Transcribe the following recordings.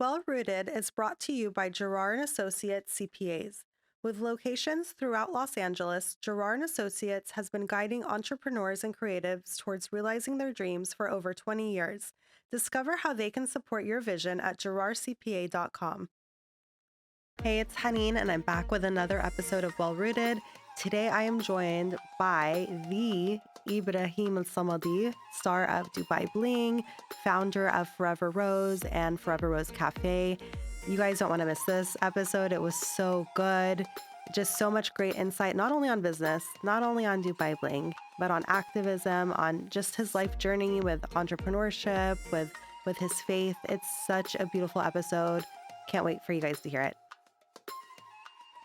Well Rooted is brought to you by Gerard and Associates CPAs. With locations throughout Los Angeles, Gerard and Associates has been guiding entrepreneurs and creatives towards realizing their dreams for over 20 years. Discover how they can support your vision at gerardcpa.com. Hey, it's Haneen, and I'm back with another episode of Well Rooted. Today, I am joined by the Ebraheem Al Samadi, star of Dubai Bling, founder of Forever Rose and Forever Rose Café. You guys don't want to miss this episode. It was so good. Just so much great insight, not only on business, not only on Dubai Bling, but on activism, on just his life journey with entrepreneurship, with his faith. It's such a beautiful episode. Can't wait for you guys to hear it.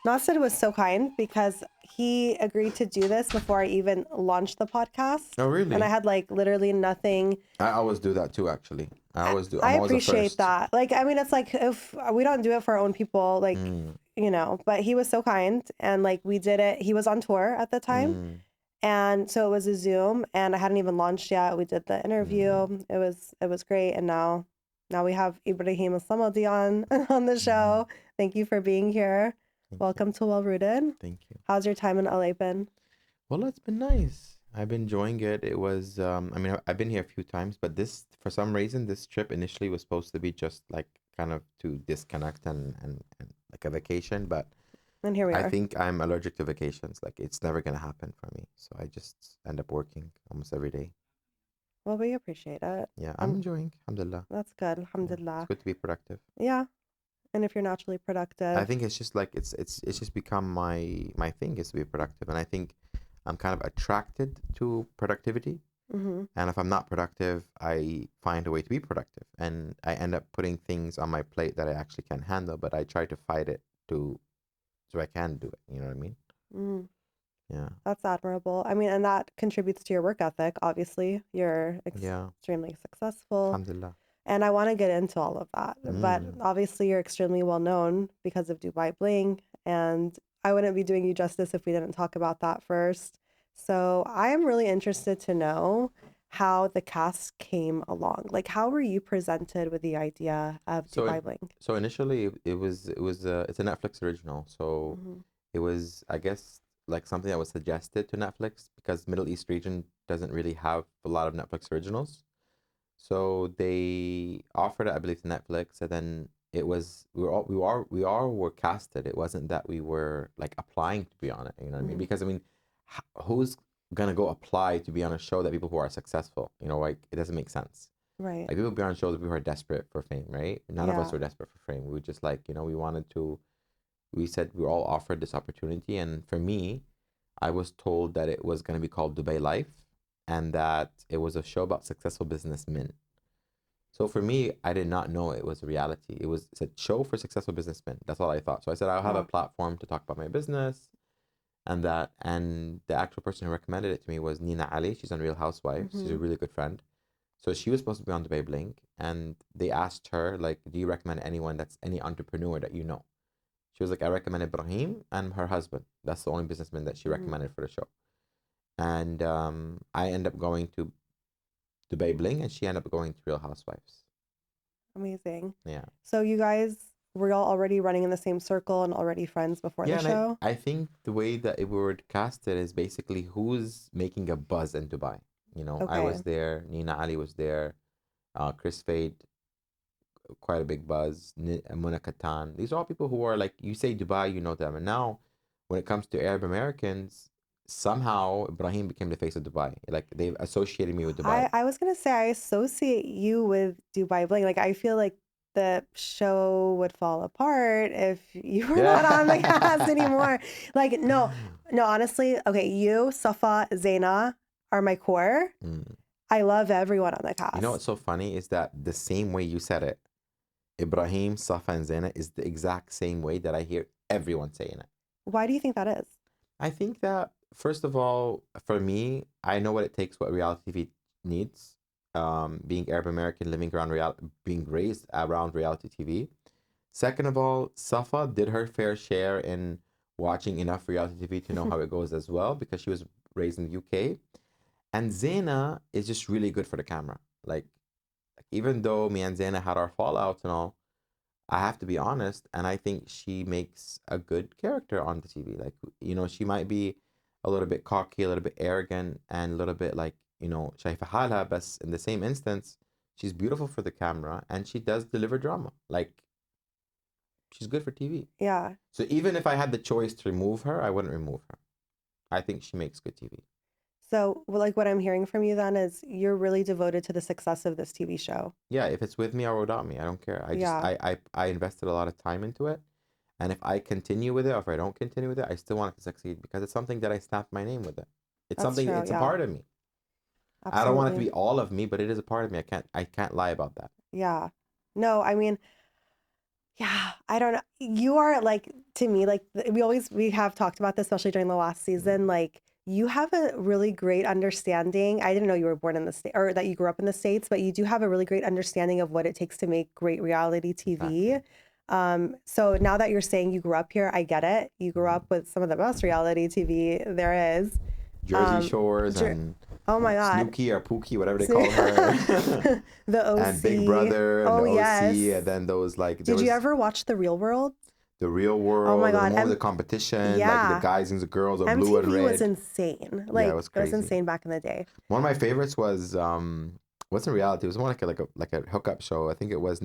Nasser was so kind because he agreed to do this before I even launched the podcast. Oh, really? And I had like literally nothing. I always do that too, actually. I always do. I I'm always the appreciate first. that. Like, I mean, it's like if we don't do it for our own people, like, you know, but he was so kind and like we did it. He was on tour at the time. And so it was a Zoom and I hadn't even launched yet. We did the interview. It was great. And now we have Ebraheem Al Samadi on the show. Thank you for being here. Welcome to Well Rooted. Thank you. How's your time in LA been? Well, it's been nice. I've been enjoying it. It was, I mean, I've been here a few times, but this, for some reason, this trip initially was supposed to be just like kind of to disconnect and like a vacation. But And here we are. I think I'm allergic to vacations. Like it's never going to happen for me. So I just end up working almost every day. Well, we appreciate it. Yeah, I'm enjoying. Alhamdulillah. That's good. Yeah, Alhamdulillah. it's good to be productive. Yeah. And if you're naturally productive. I think it's just like it's just become my thing is to be productive, and I think I'm kind of attracted to productivity. Mm-hmm. And if I'm not productive, I find a way to be productive, and I end up putting things on my plate that I actually can't handle, but I try to fight it so I can do it. You know what I mean? Mm. Yeah. That's admirable. I mean, and that contributes to your work ethic. Obviously, you're extremely successful. Alhamdulillah. And I want to get into all of that. But obviously, you're extremely well known because of Dubai Bling. And I wouldn't be doing you justice if we didn't talk about that first. So I am really interested to know how the cast came along. Like, how were you presented with the idea of Dubai Bling? So initially, it's a Netflix original. So it was, I guess, like something that was suggested to Netflix because Middle East region doesn't really have a lot of Netflix originals. So they offered it, I believe, to Netflix, and then it was we all were casted. It wasn't that we were like applying to be on it. You know what I mean? Because I mean, who's gonna go apply to be on a show that people who are successful? You know, like it doesn't make sense. Right. Like people be on shows that people who are desperate for fame, right? None of us were desperate for fame. We were just like, you know, we said we were all offered this opportunity, and for me, I was told that it was gonna be called Dubai Life, and that it was a show about successful businessmen. So for me, I did not know it was a reality. It's a show for successful businessmen. That's all I thought. So I said I'll have a platform to talk about my business, and the actual person who recommended it to me was Nina Ali. She's on Real Housewives. She's a really good friend. So she was supposed to be on Dubai Bling, and they asked her like, "Do you recommend anyone that's any entrepreneur that you know?" She was like, "I recommend Ebraheem and her husband. That's the only businessman that she recommended for the show." And I end up going to Dubai Bling, and she ended up going to Real Housewives. Amazing. Yeah. So you guys were all already running in the same circle and already friends before the show? I think the way that it were casted is basically who's making a buzz in Dubai. You know, I was there, Nina Ali was there, Chris Fade, quite a big buzz, Muna Katan. These are all people who are like, you say Dubai, you know them. And now, when it comes to Arab Americans, somehow Ebraheem became the face of Dubai. Like they've associated me with Dubai. I was gonna say I associate you with Dubai Bling. Like I feel like the show would fall apart if you were not on the cast anymore. Like no, honestly, okay, you, Safa, Zaina are my core. I love everyone on the cast. You know what's so funny is that the same way you said it, Ebraheem, Safa, and Zaina is the exact same way that I hear everyone saying it. Why do you think that is? I think that, first of all, for me, I know what it takes, what reality TV needs. Being Arab American, being raised around reality TV. Second of all, Safa did her fair share in watching enough reality TV to know how it goes as well, because she was raised in the UK. And Zaina is just really good for the camera. Like even though me and Zaina had our fallouts and all, I have to be honest, and I think she makes a good character on the TV. Like, she might be a little bit cocky, a little bit arrogant, and a little bit like, شايفة حالها, but in the same instance, she's beautiful for the camera and she does deliver drama. Like, she's good for TV. Yeah. So even if I had the choice to remove her, I wouldn't remove her. I think she makes good TV. So, like, what I'm hearing from you then is you're really devoted to the success of this TV show. Yeah, if it's with me or without me, I don't care. Yeah. I invested a lot of time into it. And if I continue with it or if I don't continue with it, I still want it to succeed because it's something that I stamped my name with it. It's That's something, true, it's a yeah. part of me. I don't want it to be all of me, but it is a part of me. I can't lie about that. Yeah. No, I mean, yeah, I don't know. You are like, to me, like we have talked about this, especially during the last season, like you have a really great understanding. I didn't know you were born in the state or that you grew up in the States, but you do have a really great understanding of what it takes to make great reality TV. Exactly. So now that you're saying you grew up here, I get it. You grew up with some of the best reality TV there is. Jersey Shores and oh my God, Snooki or Pookie, whatever they call her. The OC and Big Brother and the yes. OC, and then those like. Did you ever watch The Real World? The Real World. Oh my God, and the competition, yeah. like the guys and the girls are MTV blue and red. was insane. Like yeah, it was crazy. It was insane back in the day. One of my favorites was what's in reality? It was more like a hookup show. I think it was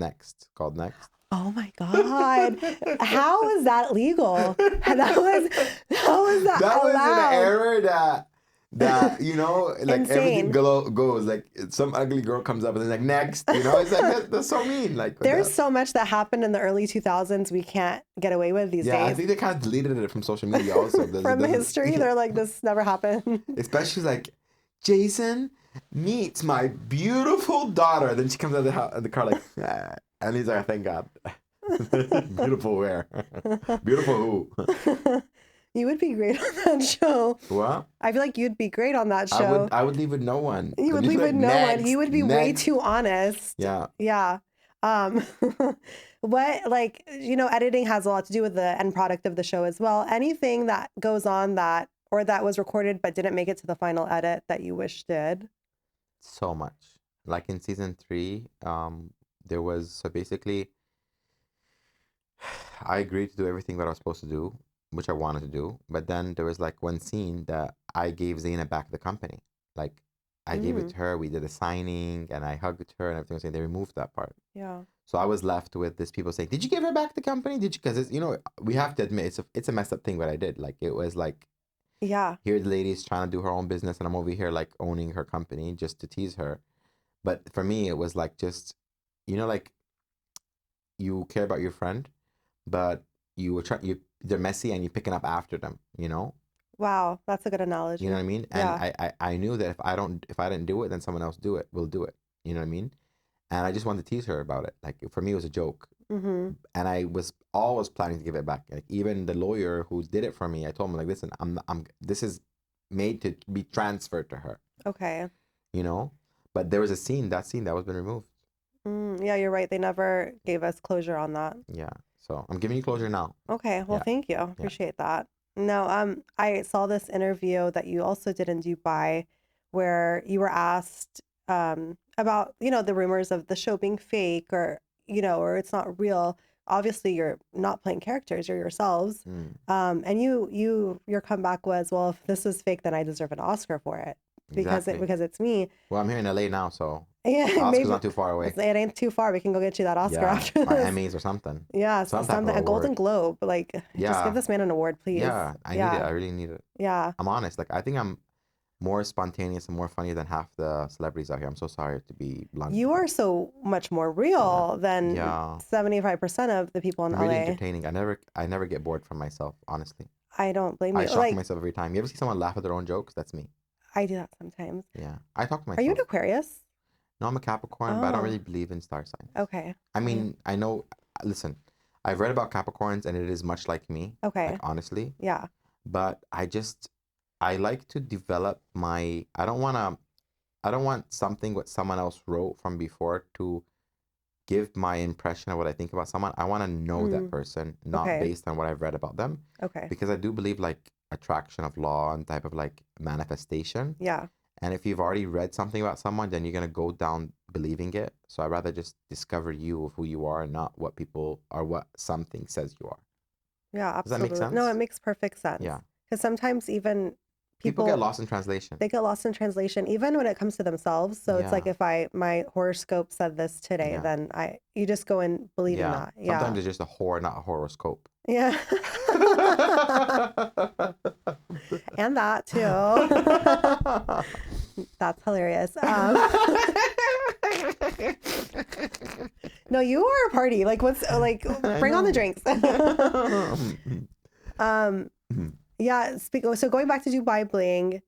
called Next. Oh my God. How is that legal? How is that That was allowed? an era that like insane. everything goes like some ugly girl comes up and then like next, it's like that's so mean. Like there's so much that happened in the early 2000s we can't get away with these days. Yeah, I think they kind of deleted it from social media also. From history, they're like, this never happened. Especially like, Jason meets my beautiful daughter. Then she comes out of the car like, ah. And he's like, thank God. Beautiful where? Beautiful who? You would be great on that show. What? I feel like you'd be great on that show. I would leave with no one. You would leave with no one. You would be way too honest. Yeah. Yeah. What, like, editing has a lot to do with the end product of the show as well. Anything that goes on that was recorded but didn't make it to the final edit that you wish did? So much. Like in season 3, there was, so basically, I agreed to do everything that I was supposed to do, which I wanted to do. But then there was like one scene that I gave Zaina back the company. Like, I gave it to her, we did a signing, and I hugged her and everything was saying they removed that part. Yeah. So I was left with this people saying, did you give her back the company? Did you? Because, we have to admit, it's a messed up thing what I did. Like, it was like, yeah, here the lady's trying to do her own business and I'm over here like owning her company just to tease her. But for me, it was like just, like you care about your friend, but they're messy and you're picking up after them, Wow, that's a good analogy. You know what I mean? And yeah. I knew that if I didn't do it, then someone else will do it. You know what I mean? And I just wanted to tease her about it. Like, for me, it was a joke. Mm-hmm. And I was always planning to give it back. Like, even the lawyer who did it for me, I told him, like, listen, this is made to be transferred to her. Okay. But there was that scene that was been removed. Yeah, you're right. They never gave us closure on that. Yeah. So I'm giving you closure now. Okay. Well, thank you. Appreciate that. No, I saw this interview that you also did in Dubai where you were asked about, the rumors of the show being fake or it's not real. Obviously, you're not playing characters, you're yourselves. And your comeback was, well, if this is fake, then I deserve an Oscar for it. Because it's me. Well, I'm here in LA now, so yeah, Oscar's not too far away. It ain't too far. We can go get you that Oscar after this. Or Emmys or something. Yeah, something, a Golden Globe. Like, just give this man an award, please. Yeah, I need it. I really need it. Yeah. I'm honest. Like, I think I'm more spontaneous and more funny than half the celebrities out here. I'm so sorry to be blunt. You are so much more real than 75% of the people in LA. Really entertaining. I never get bored from myself, honestly. I don't blame you. I shock myself every time. You ever see someone laugh at their own jokes? That's me. I do that sometimes. Yeah. I talk to myself. Are you an Aquarius? No, I'm a Capricorn, but I don't really believe in star signs. Okay. I mean, I know, listen, I've read about Capricorns and it is much like me. Okay. Like, honestly. Yeah. But I like to develop I don't want something what someone else wrote from before to give my impression of what I think about someone. I want to know that person, not based on what I've read about them. Okay. Because I do believe like attraction of law and type of like manifestation. Yeah. And if you've already read something about someone, then you're going to go down believing it. So I'd rather just discover you of who you are and not what people or what something says you are. Yeah, Does that make absolutely. No, it sense? makes perfect sense. Yeah. Because sometimes even People get people, lost in translation. they get lost in translation, even when it comes to themselves. So it's like Yeah. if my horoscope said this today, Yeah. then you just go in believing Yeah. that. Sometimes Yeah. it's just a whore, not a horoscope. Yeah. And that too. That's hilarious. No, you are a party. Like, what's like? I Bring on the know. drinks. um, yeah. So going back to Dubai Bling,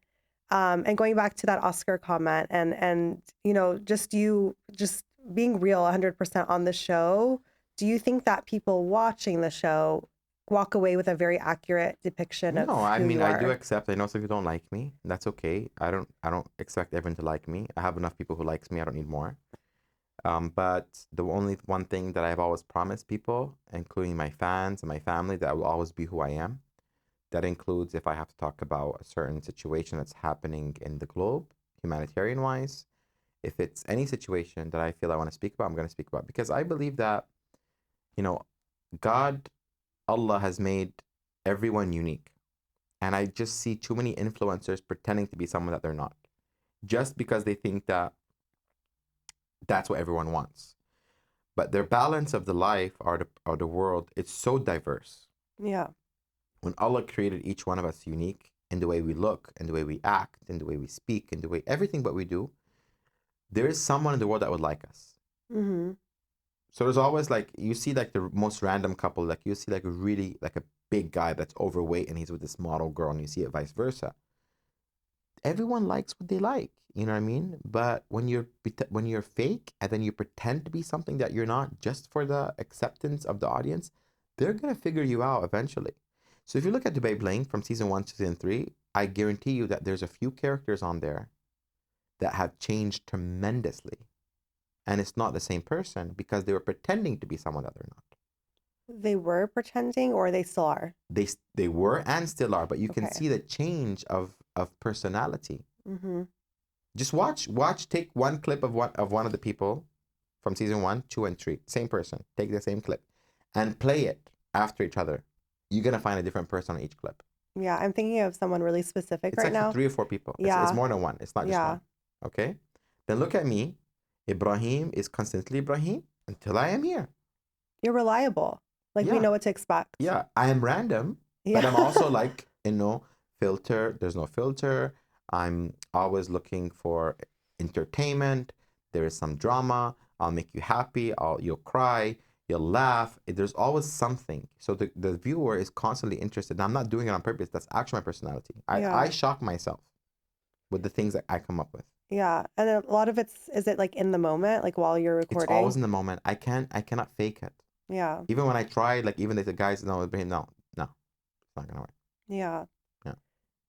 and going back to that Oscar comment, and just you just being real, 100% on the show. Do you think that people watching the show walk away with a very accurate depiction of No, I who mean you I do are? accept. I know some people don't like me. That's okay. I don't expect everyone to like me. I have enough people who likes me. I don't need more. But the only one thing that I've always promised people, including my fans and my family, that I will always be who I am. That includes if I have to talk about a certain situation that's happening in the globe, humanitarian wise. If it's any situation that I feel I want to speak about, I'm going to speak about because I believe that, you know, God, Allah has made everyone unique. And I just see too many influencers pretending to be someone that they're not, just because they think that that's what everyone wants. But their balance of the life or the world, it's so diverse. Yeah. When Allah created each one of us unique in the way we look, in the way we act, in the way we speak, in the way everything what we do, there is someone in the world that would like us. Mm-hmm. So there's always like you see like the most random couple, like you see like a really like a big guy that's overweight and he's with this model girl, and you see it vice versa. Everyone likes what they like, you know what I mean? But when you're fake and then you pretend to be something that you're not just for the acceptance of the audience, they're gonna figure you out eventually. So if you look at Dubai Bling from season 1 to season 3, I guarantee you that there's a few characters on there that have changed tremendously, and it's not the same person because they were pretending to be someone that they're not. They were pretending, or they still are. They were and still are, but you can Okay. see the change of personality. Mm-hmm. Just watch. Take one clip of one of the people from season 1, 2, and 3. Same person. Take the same clip, and play it after each other. You're gonna find a different person on each clip. Yeah, I'm thinking of someone really specific It's right like for now. 3 or 4 people. It's Yeah. more than one. It's not just Yeah. one. Okay. Then look at me. Ebraheem is constantly Ebraheem until I am here. You're reliable. Like, we Yeah. know what to expect. Yeah, I am random, but I'm Yeah. also like, filter. There's no filter. I'm always looking for entertainment. There is some drama. I'll make you happy. You'll cry. You'll laugh. There's always something. So the viewer is constantly interested. And I'm not doing it on purpose. That's actually my personality. I Yeah. shock myself with the things that I come up with. Yeah. And a lot of is it like in the moment, like while you're It's always recording? in the moment. I cannot fake it. Yeah. Even when I try, like even the guys know, no, it's not gonna work. Yeah. Yeah.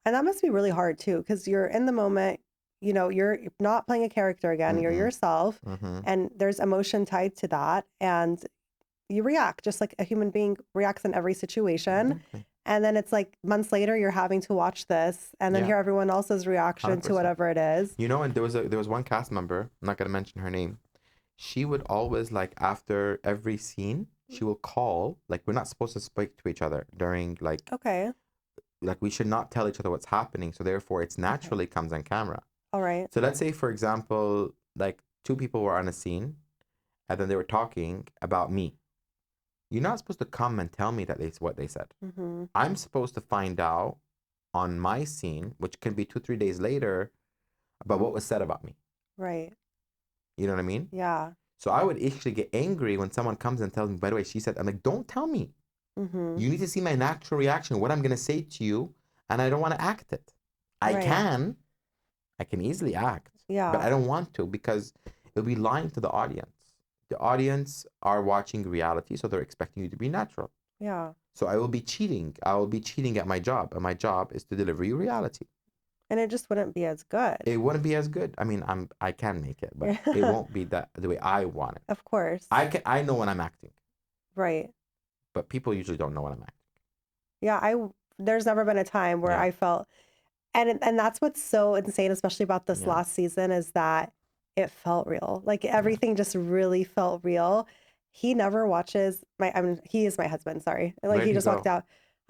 And that must be really hard too, because you're in the moment, you're not playing a character again, you're Mm-mm. yourself, Mm-hmm. and there's emotion tied to that. And you react just like a human being reacts in every situation. Exactly. And then it's like months later, you're having to watch this and then Yeah. hear everyone else's reaction to 100%. whatever it is. And there was one cast member, I'm not gonna mention her name. She would always like after every scene, she will call, like we're not supposed to speak to each other during Okay. like we should not tell each other what's happening. So therefore it's Okay. naturally comes on camera. All right. So let's say for example, like two people were on a scene and then they were talking about me. You're not supposed to come and tell me that what they said. Mm-hmm. I'm supposed to find out on my scene, which can be 2, 3 days later, about what was said about me. Right. You know what I mean? Yeah. So I would actually get angry when someone comes and tells me, by the way, she said, I'm like, don't tell me. Mm-hmm. You need to see my natural reaction, what I'm going to say to you, and I don't want to act it. I Right. can easily act, but Yeah. I don't want to because it'll be lying to the audience. The audience are watching reality, so they're expecting you to be natural. Yeah. So I will be cheating. I will be cheating at my job, and my job is to deliver you reality. And it just wouldn't be as good. It wouldn't be as good. I mean, I can make it, but it won't be that the way I want it. Of course. I know when I'm acting, Right. but people usually don't know when I'm acting. Yeah. There's never been a time where Yeah. I felt, and that's what's so insane, especially about this Yeah. last season, is that it felt real. Like everything just really felt real. He never watches he is my husband, sorry. Like Where'd he he just walked go? out.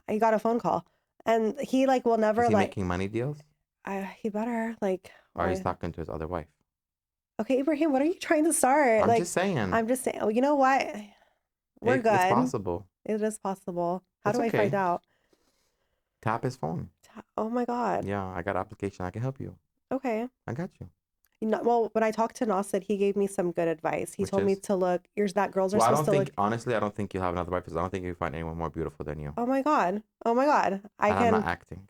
I got a phone call. And he like will Is never he like making money deals? he better like Or he's why talking to his other wife? okay, Ibrahim, what are you trying to start? I'm Like just saying. I'm just saying, oh, you know what? We're It's good. possible. It is possible. How That's do I find okay. out? Tap his phone. Oh my God. Yeah, I got an application. I can help you. Okay. I got you. You know, well, when I talked to Nassid, he gave me some good advice. He Which told me is? to look, yours that girls are Well, I supposed don't to think, look. honestly, I don't think you'll have another wife because I don't think you'll find anyone more beautiful than you. Oh my God. Oh my God. I And I'm not can, acting.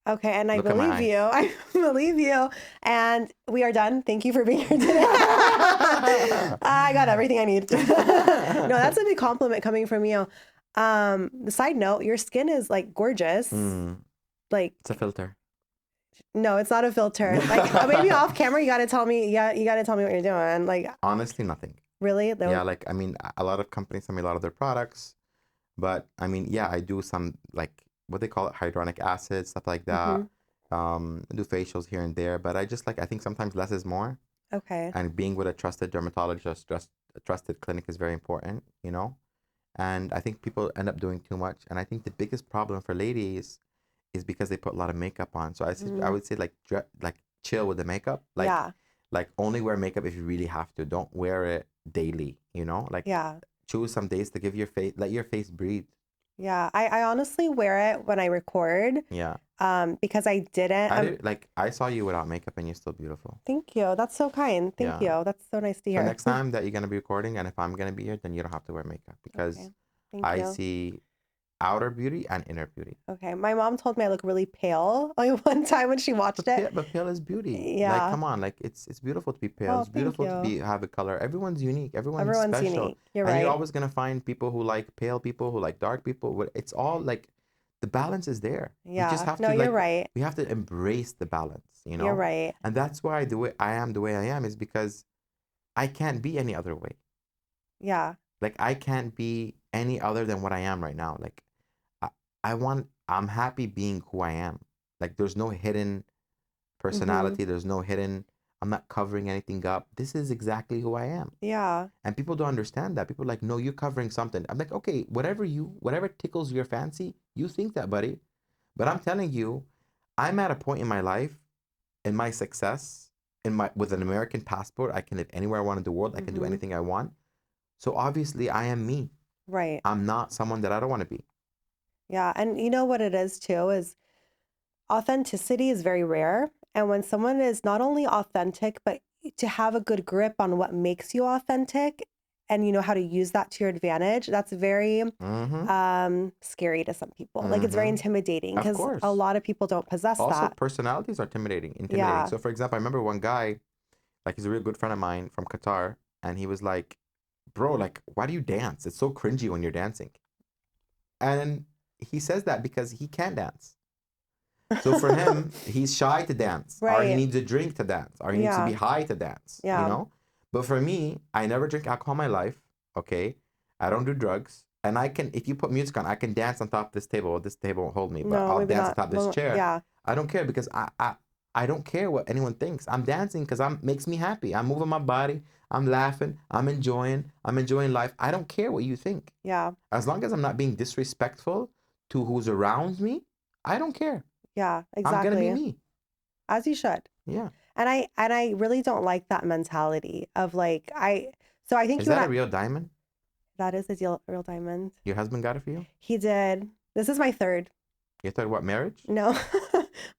okay. And I Look at my believe you. eyes. I believe you. And we are done. Thank you for being here today. I got everything I need. No, that's a big compliment coming from you. The side note, your skin is like gorgeous. Like, It's a filter. no, it's not a filter. Like maybe off camera, you got to tell me. Yeah, you got to tell me what you're doing. Like, Honestly, nothing. really? Yeah, like, I mean, a lot of companies send me a lot of their products. But, I mean, yeah, I do some, like, what they call it, hyaluronic acid, stuff like that. Mm-hmm. I do facials here and there. But I just, like, I think sometimes less is more. Okay. And being with a trusted dermatologist, a trusted clinic is very important, you know? And I think people end up doing too much. And I think the biggest problem for ladies is because they put a lot of makeup on. So I would say like chill with the makeup. Yeah. Like only wear makeup if you really have to. Don't wear it daily, you know? Like Yeah. choose some days to give your face, let your face breathe. Yeah. I honestly wear it when I record. Yeah. Because I didn't. I saw you without makeup and you're still beautiful. Thank you. That's so kind. Thank Yeah. you. That's so nice to So hear. next time that you're gonna be recording, and if I'm gonna be here, then you don't have to wear makeup because Okay. Thank I you. see outer beauty and inner beauty. Okay. My mom told me I look really pale like one time when she watched it. But pale is beauty. Like, Yeah. come on, like it's beautiful to be pale. Oh, It's thank beautiful to you. be have a color. Everyone's unique. Everyone's Everyone's special. unique. You're And you're right. always gonna find people who like pale people, who like dark people. It's all like the balance is there. We just Yeah. have No, to you're like right. we have to embrace the balance, you You're know? right. And that's why the way I am is because I can't be any other way. Yeah. Like I can't be any other than what I am right now. Like I, I'm happy being who I am. Like there's no hidden Mm-hmm. personality. There's no hidden, I'm not covering anything up. This is exactly who I am. Yeah. And people don't understand that. People are like, no, you're covering something. I'm like, okay, whatever tickles your fancy, you think that, buddy. But I'm telling you, I'm at a point in my life, in my success, with an American passport, I can live anywhere I want in the world. I can do Mm-hmm. anything I want. So obviously I am me. Right. I'm not someone that I don't want to be. Yeah. And you know what it is too is authenticity is very rare. And when someone is not only authentic, but to have a good grip on what makes you authentic and you know how to use that to your advantage, that's very Mm-hmm. scary to some people. Like it's very Mm-hmm. intimidating Of because a course. lot of people don't possess Also, that. personalities are intimidating. Yeah. So, for example, I remember one guy, like he's a real good friend of mine from Qatar, and he was like, "Bro, like, why do you dance? It's so cringy when you're dancing." And he says that because he can't dance. So for him, he's shy to dance, or he Right. needs a drink to dance, or he needs to be Yeah. high to dance, you Yeah. know? But for me, I never drink alcohol in my life, okay? I don't do drugs. And I can, if you put music on, I can dance on top of this table. Well, this table won't hold me, but No, I'll maybe dance on not. top of this Well, chair. yeah. I don't care because I don't care what anyone thinks. I'm dancing because makes me happy. I'm moving my body. I'm laughing. I'm enjoying life. I don't care what you think. Yeah. As long as I'm not being disrespectful to who's around me, I don't care. Yeah. I'm gonna be Exactly. me. As you should. Yeah. And I really don't like that mentality of like so I think Is you and that I a real diamond? that is a real diamond. Your husband got it for you? He did. This is my third. You thought what, marriage? No.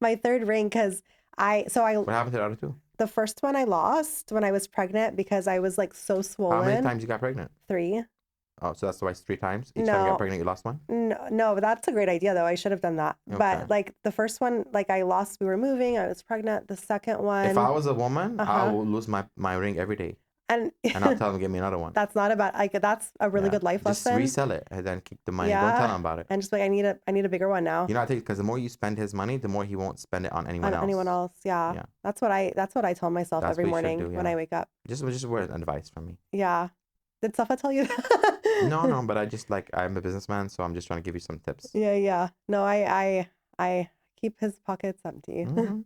My third ring because What happened to the other two? the first one I lost when I was pregnant because I was like so How many swollen. times you got pregnant? 3. Oh, so that's why it's 3 times. Each time you got No. pregnant, you lost one? No, but that's a great idea though. I should have done that. Okay. But like the first one, like I lost, we were moving, I was pregnant. The second one, If I was a woman, I uh-huh. will lose my ring every day. And I'll tell him, give me another one. that's not about like that's a really Yeah. good life Just lesson. resell it and then keep the money. Don't tell Yeah. him about it. And just like I need a bigger one now. You know, I think because the more you spend his money, the more he won't spend it on anyone else. Anyone else. Yeah. Yeah. That's what I tell myself That's every what you should morning do, when yeah. I wake up. Just word advice from me. Yeah. Did Safa tell you that? No, but I'm a businessman, so I'm just trying to give you some tips. Yeah. No, I keep his pockets empty. Mm-hmm.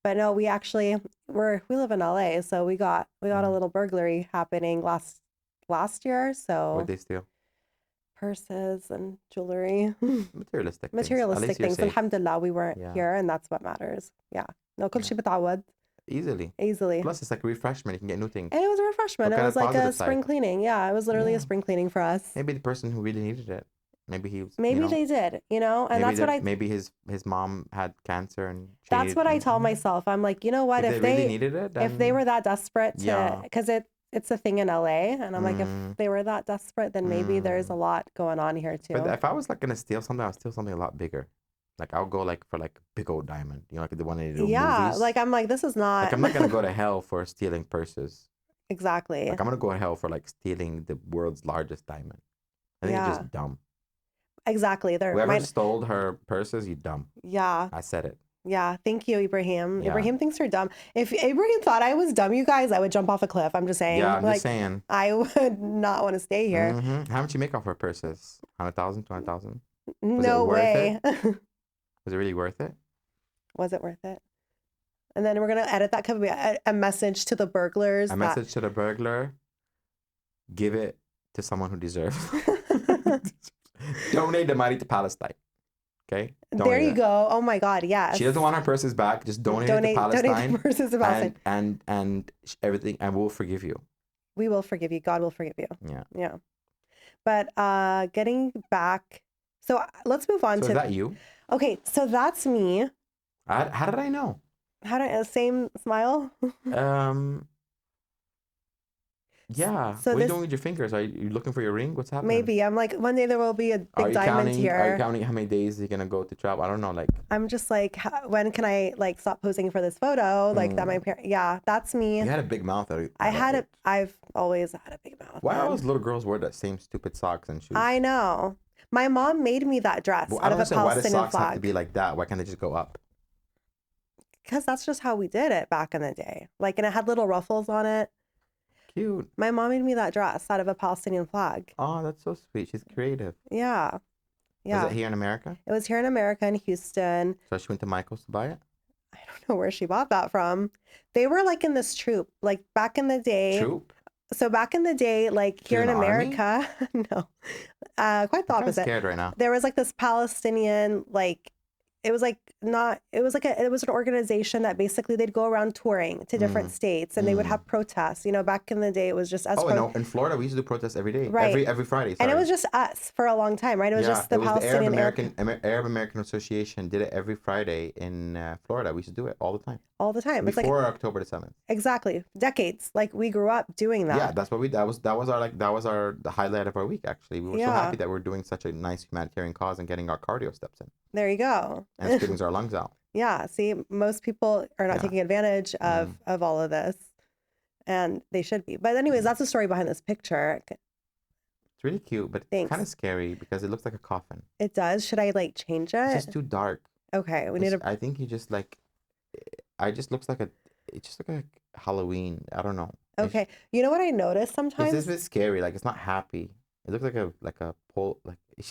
But no, we actually we live in LA, so we got a little burglary happening last year. What So they steal? purses and jewelry, Materialistic things. At materialistic least you're things. safe. Alhamdulillah, we weren't Yeah. here, and that's what matters. Yeah. No, كل Yeah. شيء بتعوض Easily. easily. Plus, it's like a refreshment. You can get new things. And it was a refreshment. Look It at was the like a positive spring side. cleaning. Yeah, it was literally Yeah. a spring cleaning for us. Maybe the person who really needed it. Maybe he was. Maybe they did, and that's what Maybe his mom had cancer and. That's what I tell myself. I'm like, you know what? If they really needed it, if they were that desperate Yeah. because it's a thing in LA, and I'm like, if they were that desperate, then maybe there's a lot going on here too. But if I was like gonna steal something, I'll steal something a lot bigger. Like I'll go like for like big old diamond, like the one in the movies. Like I'm like, this is not. Like I'm not gonna go to hell for stealing purses. Exactly. Like I'm gonna go to hell for like stealing the world's largest diamond. I think it's just dumb. Exactly. Whoever stole her purses, you dumb. Yeah. I said it. Yeah. Thank you, Ebraheem. Yeah. Ebraheem thinks you're dumb. If Ebraheem thought I was dumb, you guys, I would jump off a cliff. I'm just saying. Yeah, I'm like, just saying. I would not want to stay here. Mm-hmm. How much you make off her purses? 100,000, 200,000? No way. Was it really worth it? Was it worth it? And then we're gonna edit that. Could be a message to the burglars. A message to the burglar. Give it to someone who deserves. Donate the money to Palestine. Okay. There you go. Oh my God. Yes. She doesn't want her purses back. Just donate it to Palestine. Donate the purses to Palestine. And everything, and we'll forgive you. We will forgive you. God will forgive you. Yeah. Yeah. But getting back. So let's move on to. Is that you? Okay. So that's me. How did I know? How did same smile? Yeah. So what are you doing with your fingers? Are you looking for your ring? What's happening? Maybe. I'm like, one day there will be a big diamond here. Are you counting how many days you're gonna go to travel? I don't know. Like, I'm just like, when can I like stop posing for this photo? Like that my parents. Yeah, that's me. You had a big mouth. I've always had a big mouth. Why always little girls wear that same stupid socks and shoes? I know. My mom made me that dress out of a Palestinian why the socks flag. have to be like that? Why can't they just go up? Because that's just how we did it back in the day. Like, and it had little ruffles on it. Cute. My mom made me that dress out of a Palestinian flag. Oh, that's so sweet. She's creative. Yeah. Yeah. Was it here in America? It was here in America, in Houston. So she went to Michael's to buy it? I don't know where she bought that from. They were like in this troop, like back in the day. Troop? So back in the day, like here in America, no, quite the opposite. I'm scared right now. There was like this Palestinian, like, it was an organization that basically they'd go around touring to different states, and they would have protests. Back in the day, it was just us. No, in Florida, we used to do protests every day, right? Every Friday. And it was just us for a long time, right? It was just the Palestinian Arab American Association did it every Friday in Florida. We used to do it all the time. All the time. Before October the 7th. Exactly. Decades. Like we grew up doing that. Yeah, that's what the highlight of our week actually. We were so happy that we're doing such a nice humanitarian cause and getting our cardio steps in. There you go. And screaming our lungs out. Yeah. See, most people are not taking advantage of all of this. And they should be. But anyways, that's the story behind this picture. It's really cute, but it's kind of scary because it looks like a coffin. It does. Should I like change it? It's just too dark. Okay. I think you just like it just looks like a Halloween. I don't know. Okay. You know what I notice sometimes? It's a bit scary. Like it's not happy. It looks like a pole. Like it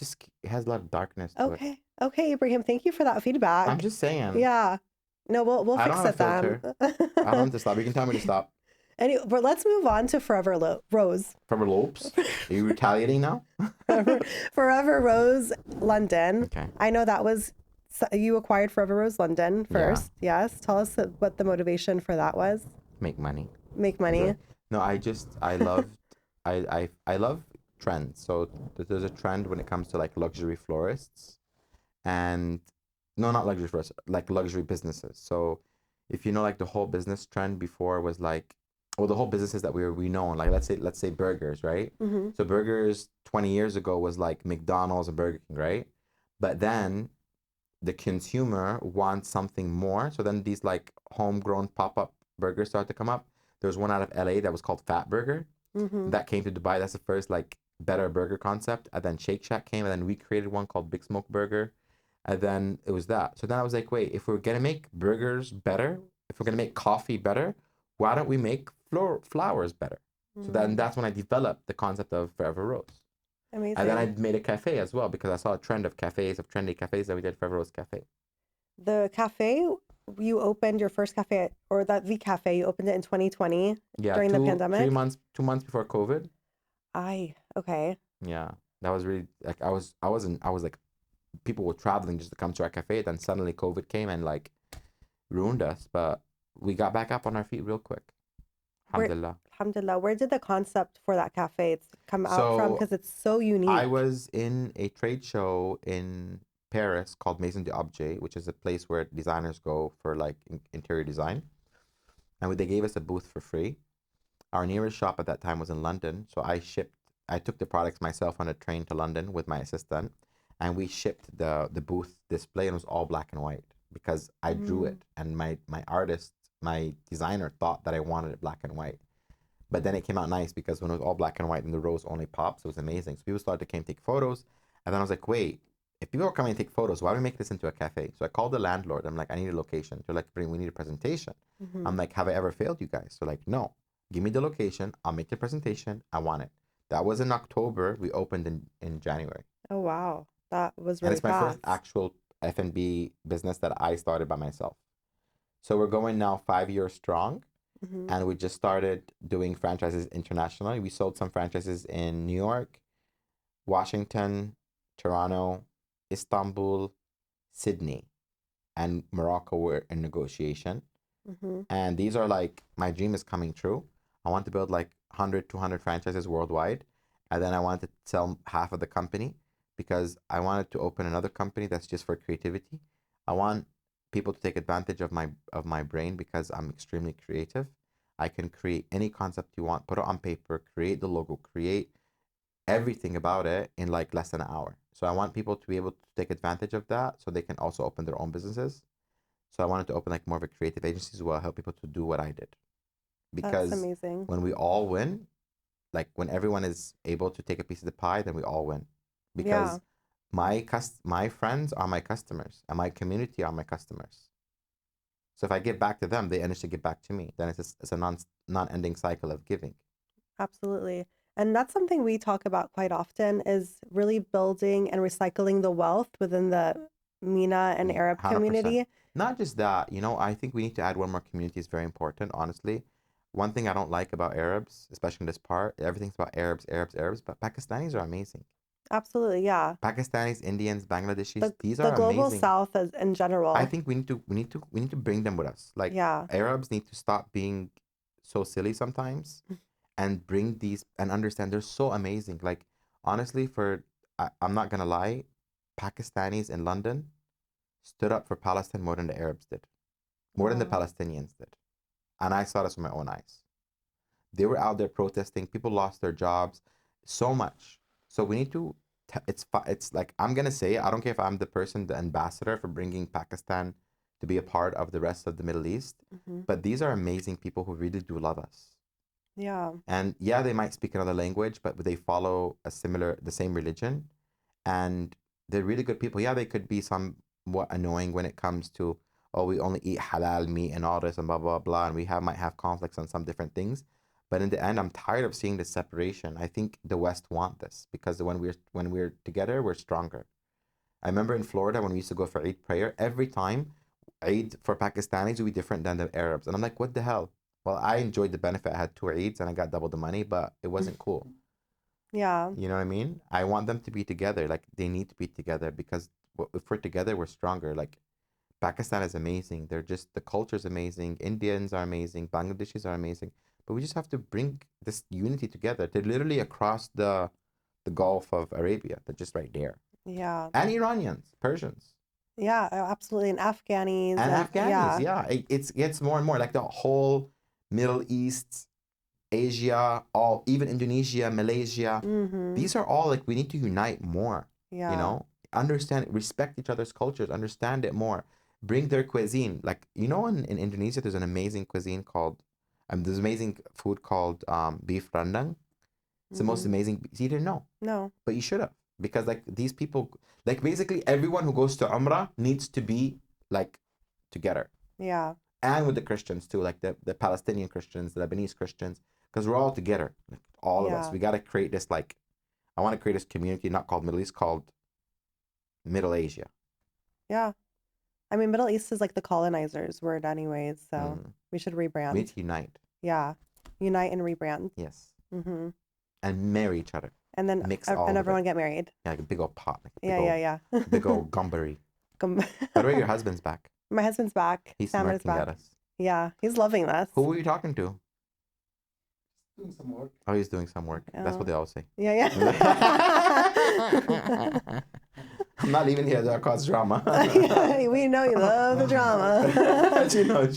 has a lot of darkness to it. Okay, Ebraheem. Thank you for that feedback. I'm just saying. Yeah. No, we'll fix it then. I don't have to stop. You can tell me to stop. Anyway, but let's move on to Forever Rose. Forever Lopes? Are you retaliating now? Forever Rose London. Okay. I know that was you acquired Forever Rose London first. Yeah. Yes. Tell us what the motivation for that was. Make money. Make money. Okay. No, I love trends. So there's a trend when it comes to like luxury florists, and no, not luxury florists, like luxury businesses. So if you know, like the whole business trend before was like, well, the whole businesses that we know, like let's say burgers, right? Mm-hmm. So burgers 20 years ago was like McDonald's and Burger King, right? But then the consumer wants something more. So then these like homegrown pop-up burgers started to come up. There was one out of LA that was called Fat Burger. Mm-hmm. That came to Dubai. That's the first like better burger concept. And then Shake Shack came, and then we created one called Big Smoke Burger. And then it was that. So then I was like, wait, if we're gonna make burgers better, if we're gonna make coffee better, why don't we make flowers better? Mm-hmm. So then that's when I developed the concept of Forever Rose. Amazing. And then I made a cafe as well because I saw a trend of cafes, of trendy cafes, and we did Forever Rose Cafe. The cafe, you opened your first cafe, or that the cafe, you opened it in 2020 Yeah, during the 3 pandemic? months, 2 months before COVID. Okay. Yeah, that was really like I was like people were traveling just to come to our cafe. Then suddenly COVID came and like ruined us, but we got back up on our feet real quick. Where, Alhamdulillah. alhamdulillah, where did the concept for that cafe come out from? So Because it's so I unique. was in a trade show in Paris called Maison d'Objet, which is a place where designers go for like interior design. And they gave us a booth for free. Our nearest shop at that time was in London, so I took the products myself on a train to London with my assistant, and we shipped the booth display, and it was all black and white because I drew Mm. it, and my designer thought that I wanted it black and white. But then it came out nice because when it was all black and white and the rose only pops, it was amazing. So people started to come take photos. And then I was like, wait, if people are coming to take photos, why don't we make this into a cafe? So I called the landlord. I'm like, I need a location. They're like, we need a presentation. Hmm. I'm like, have I ever failed you guys? They're like, no. Give me the location. I'll make the presentation. I want it. That was in October. We opened in January. Oh, wow. That was And really it's my first fast. actual F&B business that I started by myself. So we're going now 5 years strong, Hmm. and we just started doing franchises internationally. We sold some franchises in New York, Washington, Toronto, Istanbul, Sydney, and Morocco were in negotiation. Hmm. And these are like, my dream is coming true. I want to build like 100, 200 franchises worldwide. And then I want to sell half of the company because I wanted to open another company that's just for creativity. I want people to take advantage of my brain because I'm extremely creative. I can create any concept you want, put it on paper, create the logo, create everything about it in like less than an hour. So I want people to be able to take advantage of that so they can also open their own businesses. So I wanted to open like more of a creative agency as well, help people to do what I did. That's Because amazing. when we all win, like when everyone is able to take a piece of the pie, then we all win. Yeah, Because my friends are my customers and my community are my customers. So if I give back to them, they energy give back to me. Then it's a non-ending cycle of giving. absolutely. And that's something we talk about quite often is really building and recycling the wealth within the MENA and Arab 100%. community. Not just that, I think we need to add one more community is very important, honestly. One thing I don't like about Arabs, especially in this part, everything's about Arabs, Arabs, Arabs, but Pakistanis are amazing. Absolutely, yeah. Pakistanis, Indians, Bangladeshis, The these the are global amazing. south as in I general. think we need to bring them with us. Like Yeah. Arabs need to stop being so silly sometimes and bring these and understand they're so amazing. Like honestly, I'm not gonna lie, Pakistanis in London stood up for Palestine more than the Arabs did, more than the Wow. Palestinians did. And I saw this with my own eyes. They were out there protesting. People lost their jobs, so much. So we need to. It's like I'm gonna say I don't care if I'm the person, the ambassador for bringing Pakistan to be a part of the rest of the Middle East, Hmm. but these are amazing people who really do love us. Yeah. And yeah, they might speak another language, but they follow the same religion, and they're really good people. Yeah, they could be somewhat annoying when it comes to, oh, we only eat halal meat and all this and blah blah blah, and might have conflicts on some different things. But in the end, I'm tired of seeing this separation. I think the West want this because when we're together, we're stronger. I remember in Florida when we used to go for Eid prayer, every time Eid for Pakistanis would be different than the Arabs. And I'm like, what the hell? Well, I enjoyed the benefit. I had two Eids and I got double the money, but it wasn't cool. Yeah. You know what I mean? I want them to be together. Like they need to be together because if we're together, we're stronger. Like Pakistan is amazing. The culture is amazing. Indians are amazing. Bangladeshis are amazing. But we just have to bring this unity together. They're literally across the Gulf of Arabia. They're just right there. Yeah. And Iranians, Persians, Yeah, absolutely. And Afghanis and and Afghanis. yeah. Yeah, it gets more and more like the whole Middle East, Asia, all even Indonesia, Malaysia. Mm-hmm. These are all like we need to unite more. You Yeah. know, understand, respect each other's cultures, understand it more. Bring their cuisine. Like in Indonesia, there's an amazing cuisine called, there's amazing food called beef rendang. It's the most Mm-hmm. amazing. You didn't know, No. but you should have because like these people, like basically everyone who goes to Umrah needs to be like together Yeah. and with the Christians too, like the Palestinian Christians, the Lebanese Christians, because we're all together, like, all of us. Yeah. We got to create this like, I want to create this community not called Middle East, called Middle Asia. Yeah. I mean, Middle East is like the colonizers' word anyways, so we should We need rebrand. to unite. Yeah. Unite and rebrand. Yes. Mm-hmm. And marry each other. And then Mix all and of everyone it. get married. Yeah, like a big old pot. Like a Yeah. big old gumbery. By the way, your husband's back. My husband's back. He's Sam is smirking at back. us. Yeah, he's loving this. Who were you talking to? Doing some work. Oh, he's doing some work. That's what they all say. Yeah. I'm not leaving here to cause drama. We know you love the drama. She knows.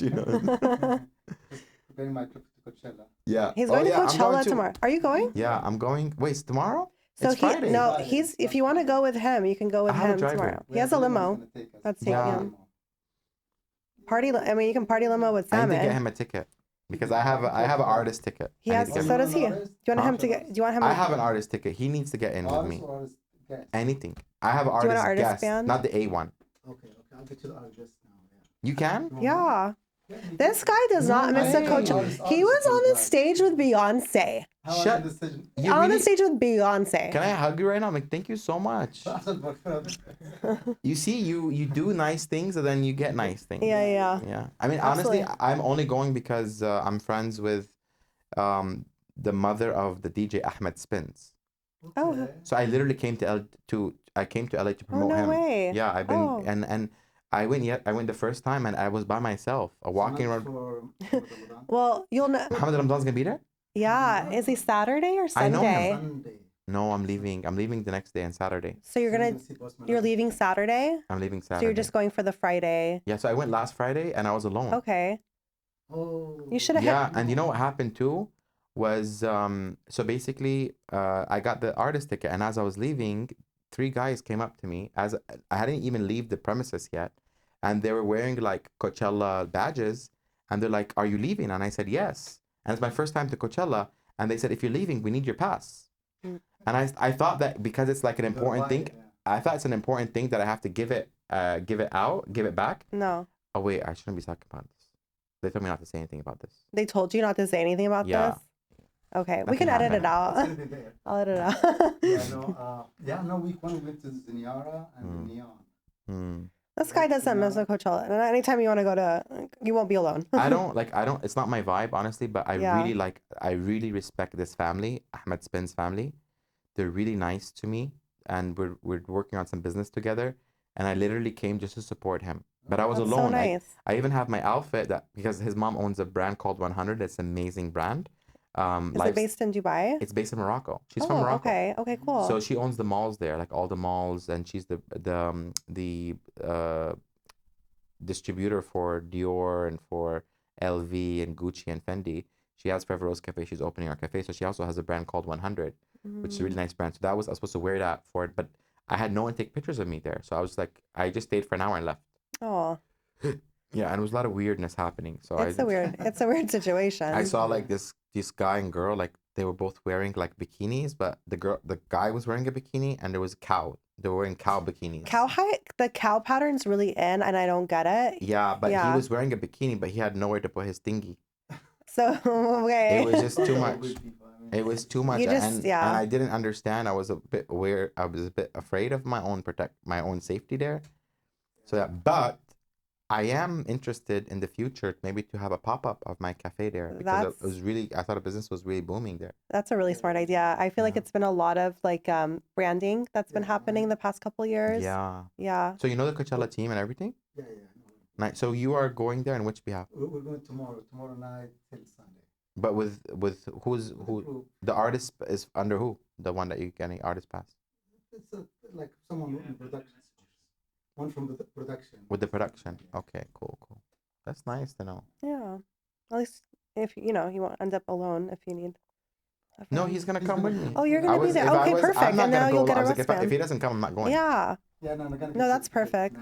Preparing my trip to Coachella. Yeah. He's going to I'm Coachella too. tomorrow. Are you going? Yeah, I'm going. Wait, it's tomorrow? So it's Friday. he's if you want to go with him, you can go with I have a him driver. tomorrow. He has a limo. That's taking him. I mean, you can party limo with I Sam. need to get him a ticket because I have an artist ticket. He has. So does he. Do you want him to get? Do you want him? I have an artist ticket. He needs to get in with me. Anything. I have an Do you want artist, an artist guest, band? not the A1. Okay. I'll get you the address now. You can? Yeah. This guy does not miss a Coachella. He was on the stage with Beyonce. Shut. You On the really, stage with Beyonce. can I hug you right now? I'm like, thank you so much. You see, you do nice things and then you get nice things. Yeah. Yeah. I mean, Absolutely. honestly, I'm only going because I'm friends with the mother of the DJ Ahmed Spins. Oh. So I literally came to LA to promote no him. way. Yeah, I've been Oh. and I went the first time and I was by myself, walking around. Well, you'll know. Muhammad Ramdan's gonna be there? Yeah. Is he Saturday or I know Sunday? him. Sunday. No, I'm leaving. I'm leaving the next day on Saturday. So you're leaving Saturday? I'm leaving Saturday. So you're just going for the Friday. Yeah, so I went last Friday and I was alone. Okay. Oh. You should have Yeah, and you know what happened too was so basically I got the artist ticket and as I was leaving, 3 guys came up to me as I hadn't even leave the premises yet, and they were wearing like Coachella badges, and they're like, "Are you leaving?" And I said, "Yes." And it's my first time to Coachella, and they said, "If you're leaving, we need your pass." And I thought that because it's like an important thing, I thought it's an important thing that I have to give it back. No. Oh wait, I shouldn't be talking about this. They told me not to say anything about this. They told you not to say anything about Yeah. this? Okay. We Nothing can edit happened. it out. It's gonna be there. I'll edit it out. Week one we went to Ziniara and Neon. Hmm. This guy doesn't miss a Coachella. And anytime you want to go to, you won't be alone. I don't, it's not my vibe, honestly, but Yeah. I really respect this family, Ahmed Spin's family. They're really nice to me, and we're working on some business together, and I literally came just to support him. But I was That's so alone. nice. I even have my outfit because his mom owns a brand called 100. It's an amazing brand. Is it based in Dubai? It's based in Morocco. She's from Morocco. Okay. Okay, cool. So she owns the malls there, like all the malls, and she's the distributor for Dior and for LV and Gucci and Fendi. She has Forever Rose Cafe. She's opening our cafe, so she also has a brand called 100, which is a really nice brand. So I was supposed to wear that for it, but I had no one take pictures of me there. So I was like, I just stayed for an hour and left. Oh, Yeah, and it was a lot of weirdness happening. So it's a weird situation. I saw like this guy and girl, like they were both wearing like bikinis, but the guy was wearing a bikini and there was a cow. They were wearing cow bikinis. The cow pattern's really in, and I don't get it. Yeah, but Yeah. he was wearing a bikini, but he had nowhere to put his thingy. So okay. It was just too much. It was too much, You just- and yeah. I didn't understand. I was a bit weird. I was a bit afraid of my own safety there. So yeah, but I am interested in the future, maybe to have a pop-up of my cafe there because it was really. I thought the business was really booming there. That's a really smart idea. I feel like it's been a lot of like branding that's been happening the past couple years. Yeah. Yeah. So you know the Coachella team and everything. Yeah. Nice. So you are going there on which behalf? We're going tomorrow night till Sunday. But with who? Group. The artist is under who? The one that you getting artist pass It's like someone in production. One from the production. with the production. Okay, cool. That's nice to know. Yeah. At least if you won't end up alone if you need. a No, friend. he's gonna come with me. Oh, you're gonna be there. If I Okay, was- perfect. I'm not And gonna now go you'll alone. get I a was like, wristband. if he doesn't come, I'm not going. Yeah. Yeah, no, No, that's perfect.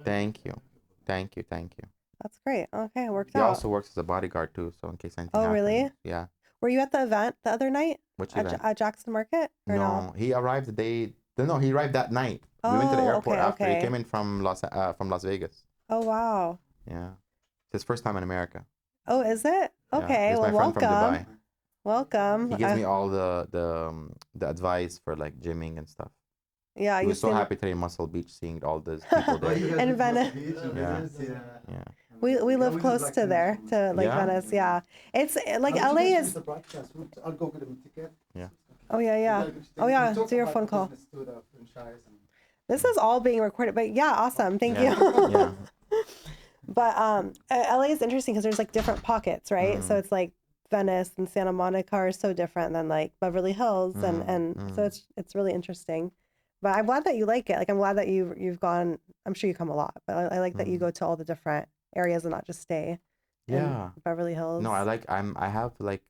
Thank you. That's great. Okay, it worked He out. also works as a bodyguard too, so in case anything. Oh, really? happens. Yeah. Were you at the event the other night Which at, event? at Jackson Market? Or No, he arrived the day. No, he arrived that night. We went to the Oh, airport after. okay. He came in from Las Vegas. Oh, wow. Yeah. It's his first time in America. Oh, is it? Yeah. Okay. He's Well, my friend from welcome. Dubai. Welcome. He gives me all the advice for like gymming and stuff. Yeah, He you was so seem happy today in Muscle Beach seeing all those people Oh, there. you guys in went to Muscle Venice. Beach in Yeah. Venice? Yeah. Yeah. We Yeah, live we did close like to 10 minutes there from to like Yeah? Venice. Yeah, it's like But you LA can finish is. the broadcast. I'll go get him a ticket. Yeah. Oh yeah, We yeah. gotta go to Oh we yeah. talk Do your about phone the call. business too, the franchise and This is all being recorded, but yeah, awesome. Thank Yeah. you. Yeah. But LA is interesting because there's like different pockets, right? So Mm. it's like Venice and Santa Monica are so different than like Beverly Hills, and so Mm. it's really interesting. But I'm glad that you like it. Like I'm glad that you've gone. I'm sure you come a lot, but I like that you Mm. go to all the different areas and not just stay in Yeah. Beverly No, Hills. I have like,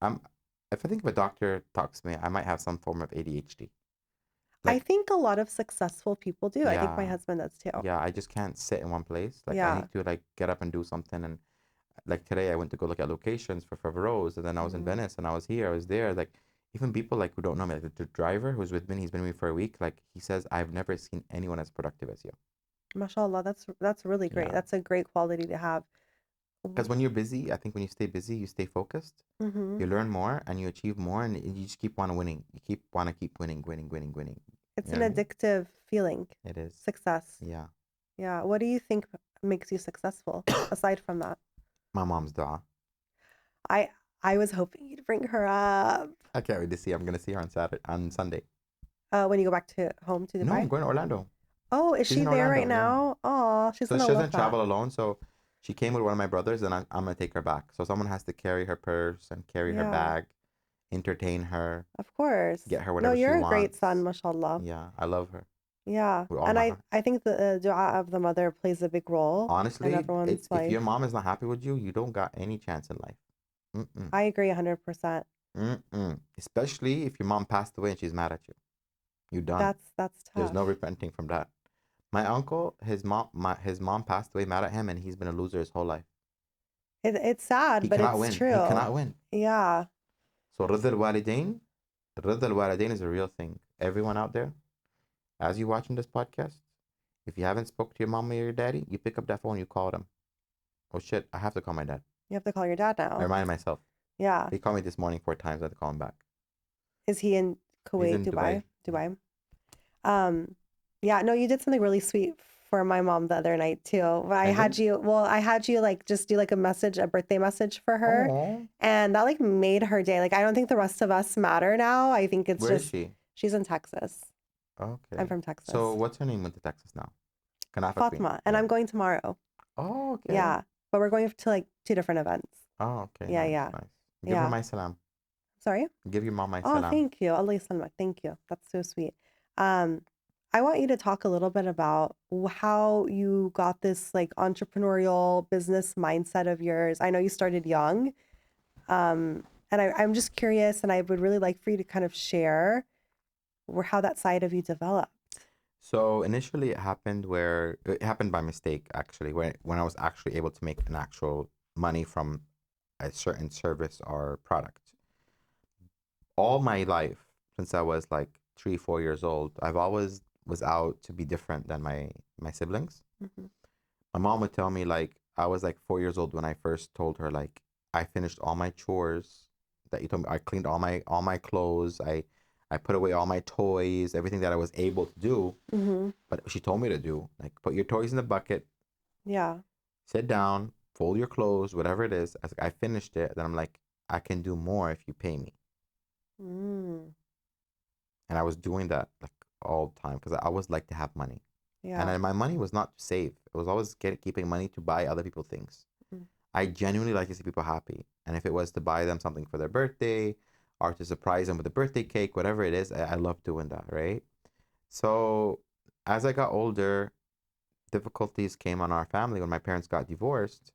I'm, if I think if a doctor talks to me, I might have some form of ADHD. I Like, think a lot of successful people do. I think my yeah, husband does too. yeah, I just can't sit in one place. Like, I Yeah. need to like get up and do something. And like today, I went to go look at locations for Rose, and then I was in Mhm. Venice, and I was here, I was there. Like, even people like who don't know me, like the driver who's with me, he's been with me for a week. Like, he says, I've never seen anyone as productive as you. Mashallah, that's really great. Yeah, That's a great quality to have. because when you're busy, I think when you stay busy, you stay focused, Mm-hmm. you learn more, and you achieve more, and you just keep on winning. You keep winning, winning, winning, winning. It's You an know what I mean? addictive feeling. It is. Success. Yeah. Yeah. What do you think makes you successful aside from that? My mom's dua. I I was hoping you'd bring her up I can't wait to see her. I'm gonna see her on Sunday. when you go back to home to No, I'm Dubai. going to Orlando. Oh, is She's she in there right Orlando, yeah. now? Oh, she's So gonna she love doesn't that. travel alone. So she came with one of my brothers, and I'm gonna take her back. So someone has to carry her purse and carry her Yeah, bag, entertain her, of course. get her No, whatever she you're a great son, wants. mashallah. Yeah, I love her Yeah, with all and my I heart. I think the dua of the mother plays a big role in Honestly, everyone's it's if your life. mom is not happy with you, you don't got any chance in life. Mm-mm. I agree 100%. Mm-mm. Especially if your mom passed away and she's mad at you. You're done. That's There's tough. no repenting from that. My uncle, his mom passed away mad at him, and he's been a loser his whole life. It's sad, He but cannot it's win. He true. cannot win. Yeah. So رضا الوالدين is a real thing. Everyone out there, as you watching this podcast, if you haven't spoke to your mom or your daddy, you pick up that phone, you call them. Oh shit, I have to call my dad. You have to call your dad I now. reminded myself. Yeah. He called me this morning 4 times. I had to call him back. Is he in He's Kuwait, in Dubai. Dubai? Um, yeah, no, you did something really sweet for my mom the other night too. I did? I had you like just do like a birthday message for her, Oh, and that like made her day. Like I don't think the rest of us matter now. I think it's where is just she? she's in Texas. I'm Okay. from Texas. So what's her name with the Texas now? Kanafa Queen. Fatima, and Yeah. I'm going tomorrow. Oh, okay. Yeah, but we're going to like two different events. Oh, okay. Yeah, Nice, yeah, nice. Give her yeah. my salam. Sorry? Give your mom my Oh, salam. thank you. Allah yasalamak. Thank you. That's so sweet. Um, I want you to talk a little bit about how you got this like entrepreneurial business mindset of yours. I know you started young, and I'm just curious, and I would really like for you to kind of share how that side of you developed. So initially it happened by mistake actually, when I was actually able to make an actual money from a certain service or product. All my life, since I was like 3, 4 years old, I've always was out to be different than my siblings. Hmm. My mom would tell me like I was like 4 years old when I first told her like I finished all my chores that you told me. I cleaned all my clothes. I put away all my toys, everything that I was able to do. Hmm. But she told me to do like put your toys in the bucket, Yeah. sit down, fold your clothes, whatever it is. I was like, I finished it. Then I'm like, I can do more if you pay me. Mm. And I was doing that like all the time because I always like to have money. And Yeah. my money was not to save. It was always keeping money to buy other people things. Mm. I genuinely like to see people happy. And if it was to buy them something for their birthday or to surprise them with a birthday cake, whatever it is, I love doing that, right? So as I got older, difficulties came on our family when my parents got divorced.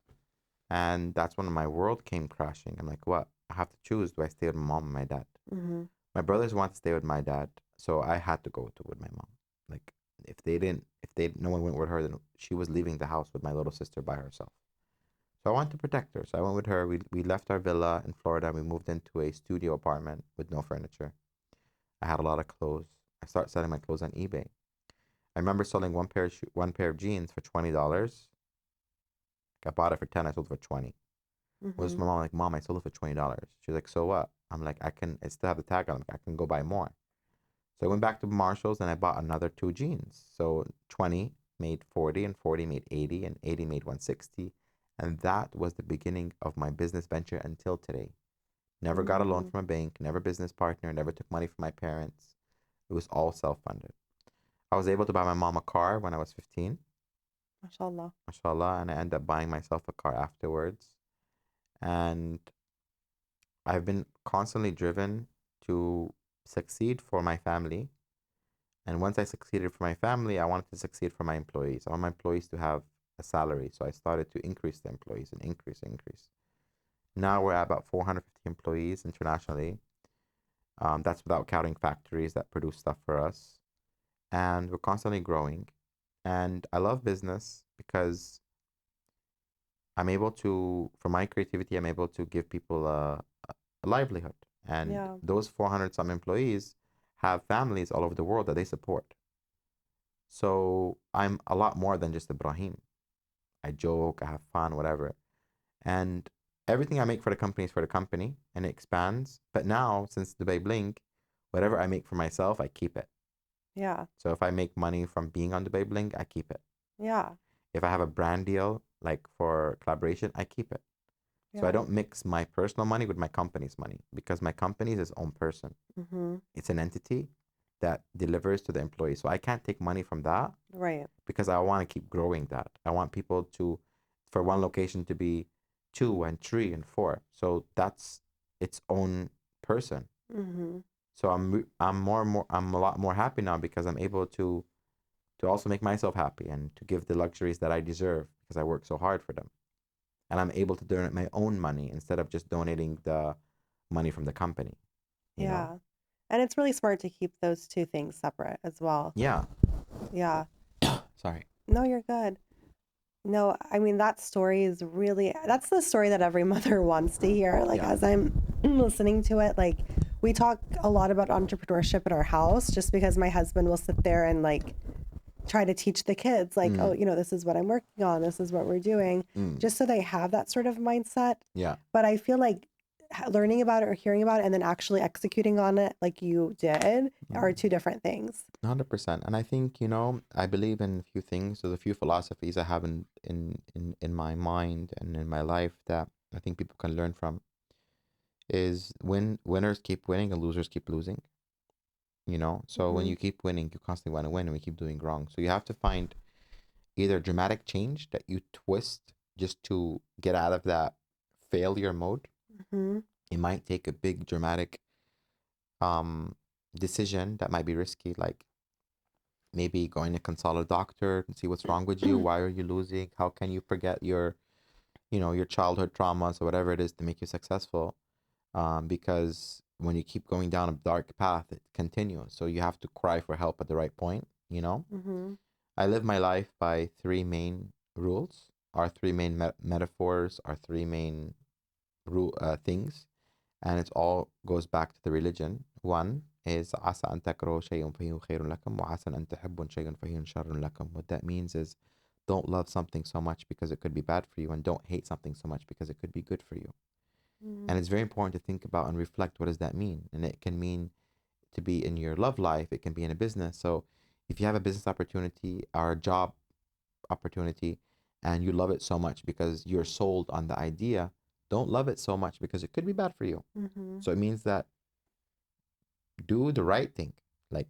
And that's when my world came crashing. I'm like, what? I have to choose. Do I stay with my mom or my dad? Hmm. My brothers want to stay with my dad. So I had to go with my mom. Like, no one went with her, then she was leaving the house with my little sister by herself. So I wanted to protect her. So I went with her. We left our villa in Florida and we moved into a studio apartment with no furniture. I had a lot of clothes. I started selling my clothes on eBay. I remember selling one pair of jeans for $20. I bought it for 10. I sold it for 20. Was Hmm. my mom like, Mom, I sold it for $20. She's like, so what? I'm like, I still have the tag on it. I can go buy more. So I went back to Marshall's and I bought another 2 jeans. So 20 made 40 and 40 made 80 and 80 made 160. And that was the beginning of my business venture until today. Never got a loan from a bank, never business partner, never took money from my parents. It was all self-funded. I was able to buy my mom a car when I was 15, MashaAllah. mashallah, and I ended up buying myself a car afterwards. And I've been constantly driven to succeed for my family. And once I succeeded for my family, I wanted to succeed for my employees. I want my employees to have a salary. So I started to increase the employees and increase. Now we're at about 450 employees internationally. That's without counting factories that produce stuff for us. And we're constantly growing. And I love business because I'm able to, for my creativity, I'm able to give people a livelihood. And Yeah. those 400 some employees have families all over the world that they support. So I'm a lot more than just Ibrahim. I joke, I have fun, whatever. And everything I make for the company is for the company and it expands. But now, since Dubai Bling, whatever I make for myself, I keep it. Yeah. So if I make money from being on Dubai Bling, I keep it. Yeah. If I have a brand deal, like for collaboration, I keep it. So I Yeah. don't mix my personal money with my company's money because my company is its own person. Mm-hmm. It's an entity that delivers to the employee. So I can't take money from that Right. because I want to keep growing that. I want people to, for one location to be 2 and 3 and 4. So that's its own person. Mm-hmm. So I'm a lot more happy now because I'm able to also make myself happy and to give the luxuries that I deserve because I work so hard for them. And I'm able to donate my own money instead of just donating the money from the company, you know? Yeah. And it's really smart to keep those two things separate as well. Yeah. Yeah. Sorry. No, you're good. No, I mean, that story is really, that's the story that every mother wants to hear. Like, Yeah. as I'm listening to it, like, we talk a lot about entrepreneurship in our house just because my husband will sit there and, like, try to teach the kids, like, oh, you know, this is what I'm working on, this is what we're doing, just so they have that sort of mindset. Yeah. But I feel like learning about it or hearing about it and then actually executing on it like you did are two different things. 100%. And I think, you know, I believe in a few things. There's a few philosophies I have in my mind and in my life that I think people can learn from is when winners keep winning and losers keep losing. You know, so when you keep winning, you constantly want to win and we keep doing wrong. So you have to find either dramatic change that you twist just to get out of that failure mode. Mm-hmm. It might take a big dramatic um decision that might be risky, like maybe going to consult a doctor and see what's wrong with you. Why are you losing? How can you forget your, you know, your childhood traumas or whatever it is to make you successful? Because when you keep going down a dark path, it continues. So you have to cry for help at the right point, you know? Mm-hmm. I live my life by 3 main rules, our 3 main metaphors, our 3 main things, and it all goes back to the religion. One is عسى أن تكرهوا شيئا فهو خير لكم وعسى أن تحبوا شيئا فهو شر لكم. What that means is don't love something so much because it could be bad for you, and don't hate something so much because it could be good for you. Mm-hmm. And it's very important to think about and reflect, what does that mean? And it can mean to be in your love life, it can be in a business. So if you have a business opportunity or a job opportunity and you love it so much because you're sold on the idea, don't love it so much because it could be bad for you. Mm-hmm. So it means that do the right thing. Like,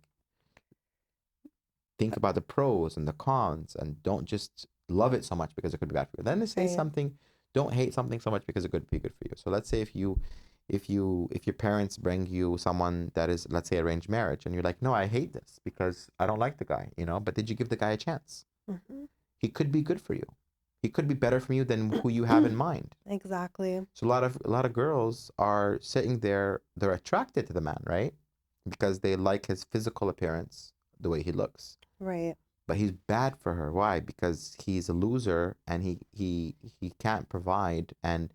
think about the pros and the cons and don't just love it so much because it could be bad for you. Then they say Right. something, don't hate something so much because it could be good for you. So let's say if your parents bring you someone that is, let's say, arranged marriage, and you're like, no, I hate this because I don't like the guy, you know, but did you give the guy a chance? Mm-hmm. He could be good for you. He could be better for you than who you have in mind. Exactly. So a lot of girls are sitting there, they're attracted to the man, right? Because they like his physical appearance, the way he looks. Right. But he's bad for her. Why? Because he's a loser and he can't provide and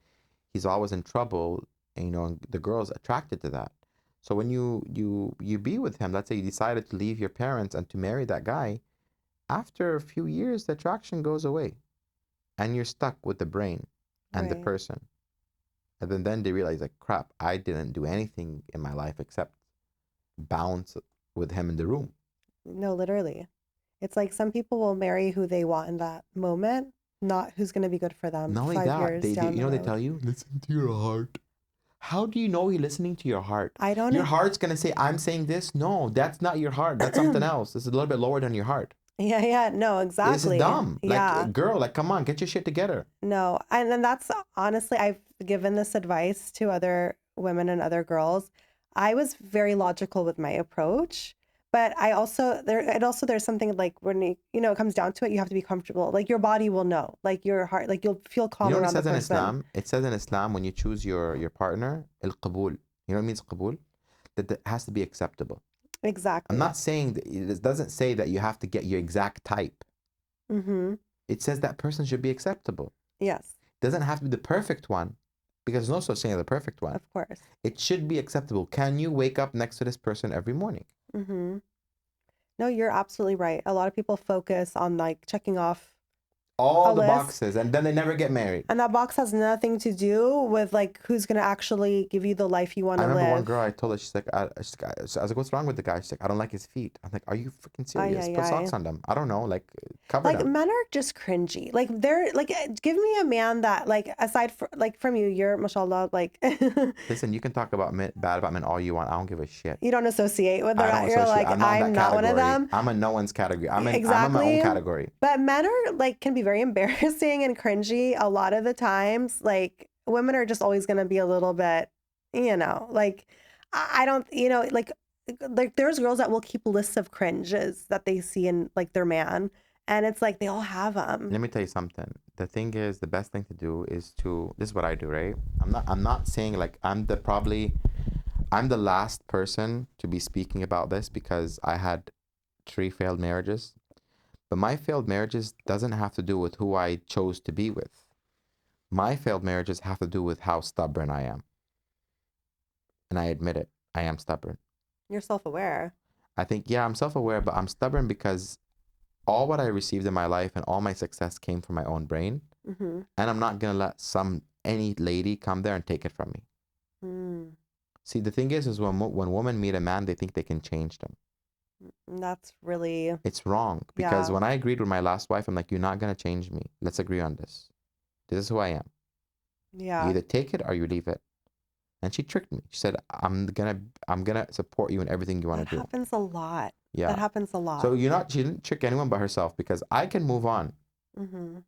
he's always in trouble. And, you know, the girl's attracted to that. So when you be with him, let's say you decided to leave your parents and to marry that guy, after a few years the attraction goes away and you're stuck with the brain and the Right. person. And then they realize, like, crap, I didn't do anything in my life except bounce with him in the room. No, literally. It's like some people will marry who they want in that moment, not who's going to be good for them Not only 5 years that, down you the know, they road. tell you, listen to your heart. How do you know you're listening to your heart? I don't Your know. heart's going to say, I'm saying this. No, that's not your heart. That's something else. It's a little bit lower than your heart. Yeah, no, This is exactly. dumb. Yeah. Like, girl, like, come on, get your shit together. No, and that's honestly, I've given this advice to other women and other girls. I was very logical with my approach, but I also there's something like when it comes down to it, you have to be comfortable. Like your body will know, like your heart, like you'll feel You calm know what it around the says in person. Islam? It says in Islam, when you choose your partner, al-qabul. You know what it means, qabul? That it has to be acceptable. I'm Exactly. not saying that it doesn't say that you have to get your exact type. Mm-hmm. It says that person should be acceptable. Yes, It doesn't have to be the perfect one, because there's no such thing as a perfect one. of course. It should be acceptable. Can you wake up next to this person every morning? Mm-hmm. No, you're absolutely right. A lot of people focus on like checking off All a the list. boxes, and then they never get married. And that box has nothing to do with like who's gonna actually give you the life you want I to remember one live. girl, I told her, she's like, I was like, what's wrong with the guy? She's like, I don't like his feet. I'm like, are you freaking serious? Ay, Put ay, socks ay. on them. I don't know, like, cover Like them. men are just cringy. Like they're like, give me a man that like aside from you, you're mashallah like Listen, you can talk about bad about men all you want. I don't give a shit. you don't associate with I them. don't You're associate. like I'm not in I'm that not one of category. them. I'm in no one's category. I'm in my own Exactly. category. But men are like can be very embarrassing and cringy a lot of the times. Like women are just always gonna be a little bit, like I don't, like there's girls that will keep lists of cringes that they see in like their man, and it's like they all have them. Let me tell you something. The thing is, the best thing to do is this is what I do, right? I'm not saying like I'm the last person to be speaking about this, because I had 3 failed marriages. But my failed marriages doesn't have to do with who I chose to be with. My failed marriages have to do with how stubborn I am. And I admit it. I am stubborn. You're self-aware. I think, yeah, I'm self-aware, but I'm stubborn because all what I received in my life and all my success came from my own brain. Mm-hmm. And I'm not going to let any lady come there and take it from me. Mm. See, the thing is when women meet a man, they think they can change them. That's really, It's wrong, because yeah. when I agreed with my last wife, I'm like, you're not going to change me. Let's agree on this. This is who I am. You Yeah. either take it or you leave it. And she tricked me. She said, I'm gonna support you in everything you want That to do. happens a lot. Yeah. That happens a lot. So she didn't trick anyone but herself, because I can move on. Mm-hmm.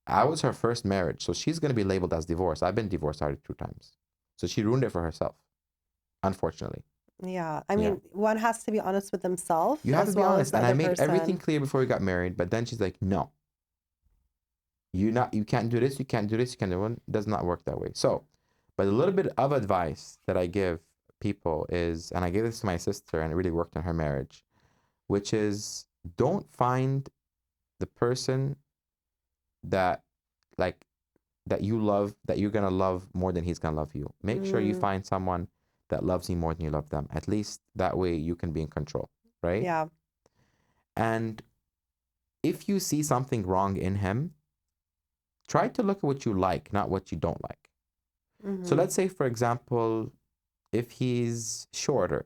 I was her first marriage, so she's gonna be labeled as divorced. I've been divorced already 2 times. So she ruined it for herself, unfortunately. Yeah. I mean, one has to be honest with themselves You have to as be well as honest. the And I other made everything person. clear before we got married, but then she's like, no. You can't do this, you can't do this, you can't do it. It does not work that way. So, but a little bit of advice that I give people is, and I gave this to my sister and it really worked in her marriage, which is, don't find the person that like that you love, that you're gonna love more than he's gonna love you. Make sure you find someone that loves you more than you love them. At least that way you can be in control, right? Yeah. And if you see something wrong in him, try to look at what you like, not what you don't like. Mm-hmm. So let's say, for example, if he's shorter,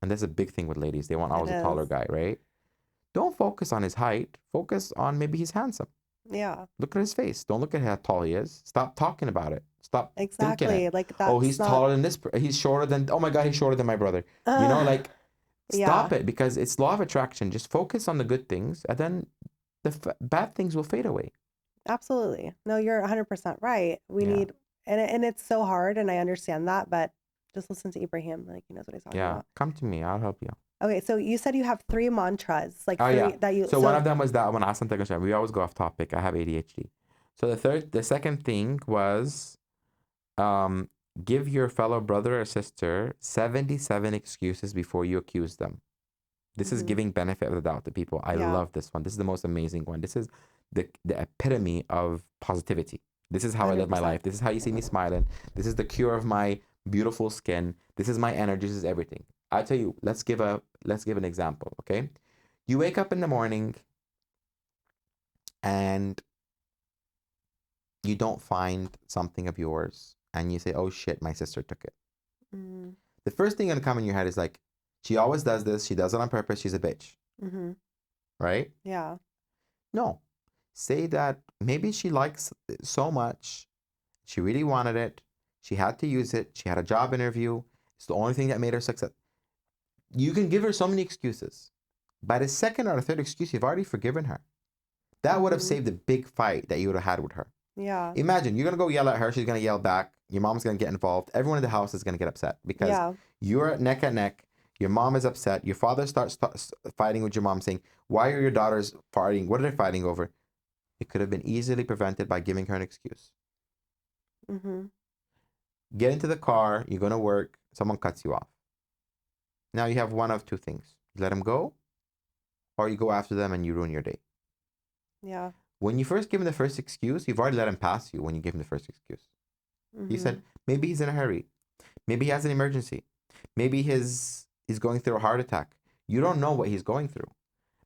and that's a big thing with ladies, they want always a taller guy, right? Don't focus on his height. Focus on maybe he's handsome. Yeah. Look at his face. Don't look at how tall he is. Stop talking about it. Stop thinking Exactly. it. Like Oh, that's he's not. taller than this. He's shorter than. Oh my God, he's shorter than my brother. Like, stop Yeah. it, because it's law of attraction. Just focus on the good things, and then the bad things will fade away. Absolutely. No, you're 100% right. We Yeah. need, and it's so hard, and I understand that, but just listen to Ebraheem. Like he knows what he's talking Yeah, about. come to me. I'll help you. Okay, so you said you have 3 mantras, like Oh 3 yeah. that you. So one of them was that one. We always go off topic. I have ADHD. So the second thing was, give your fellow brother or sister 77 excuses before you accuse them. This is giving benefit of the doubt to people. I love this one. This is the most amazing one. This is the epitome of positivity. This is how I live my 100%. life. This is how you see me smiling. This is the cure of my beautiful skin. This is my energy. This is everything. I tell you, let's give an example, okay? You wake up in the morning and you don't find something of yours and you say, oh shit, my sister took it. Mm. The first thing gonna come in your head is like, She always does this. She does it on purpose. She's a bitch. Mm-hmm. Right? Yeah. No. Say that maybe she likes it so much. She really wanted it. She had to use it. She had a job interview. It's the only thing that made her success. You can give her so many excuses. By the second or the third excuse, you've already forgiven her. That would have Mhm. saved a big fight that you would have had with her. Yeah. Imagine you're going to go yell at her. She's going to yell back. Your mom's going to get involved. Everyone in the house is going to get upset because Yeah. you're neck and neck. Your mom is upset. Your father starts fighting with your mom saying, why are your daughters fighting? What are they fighting over? It could have been easily prevented by giving her an excuse. Mm-hmm. Get into the car. You're going to work. Someone cuts you off. Now you have one of two things. You let them go or you go after them and you ruin your day. Yeah. When you first give him the first excuse, you've already let him pass you when you give him the first excuse. Mm-hmm. You said, maybe he's in a hurry. Maybe he has an emergency. Maybe he's going through a heart attack. You don't know what he's going through.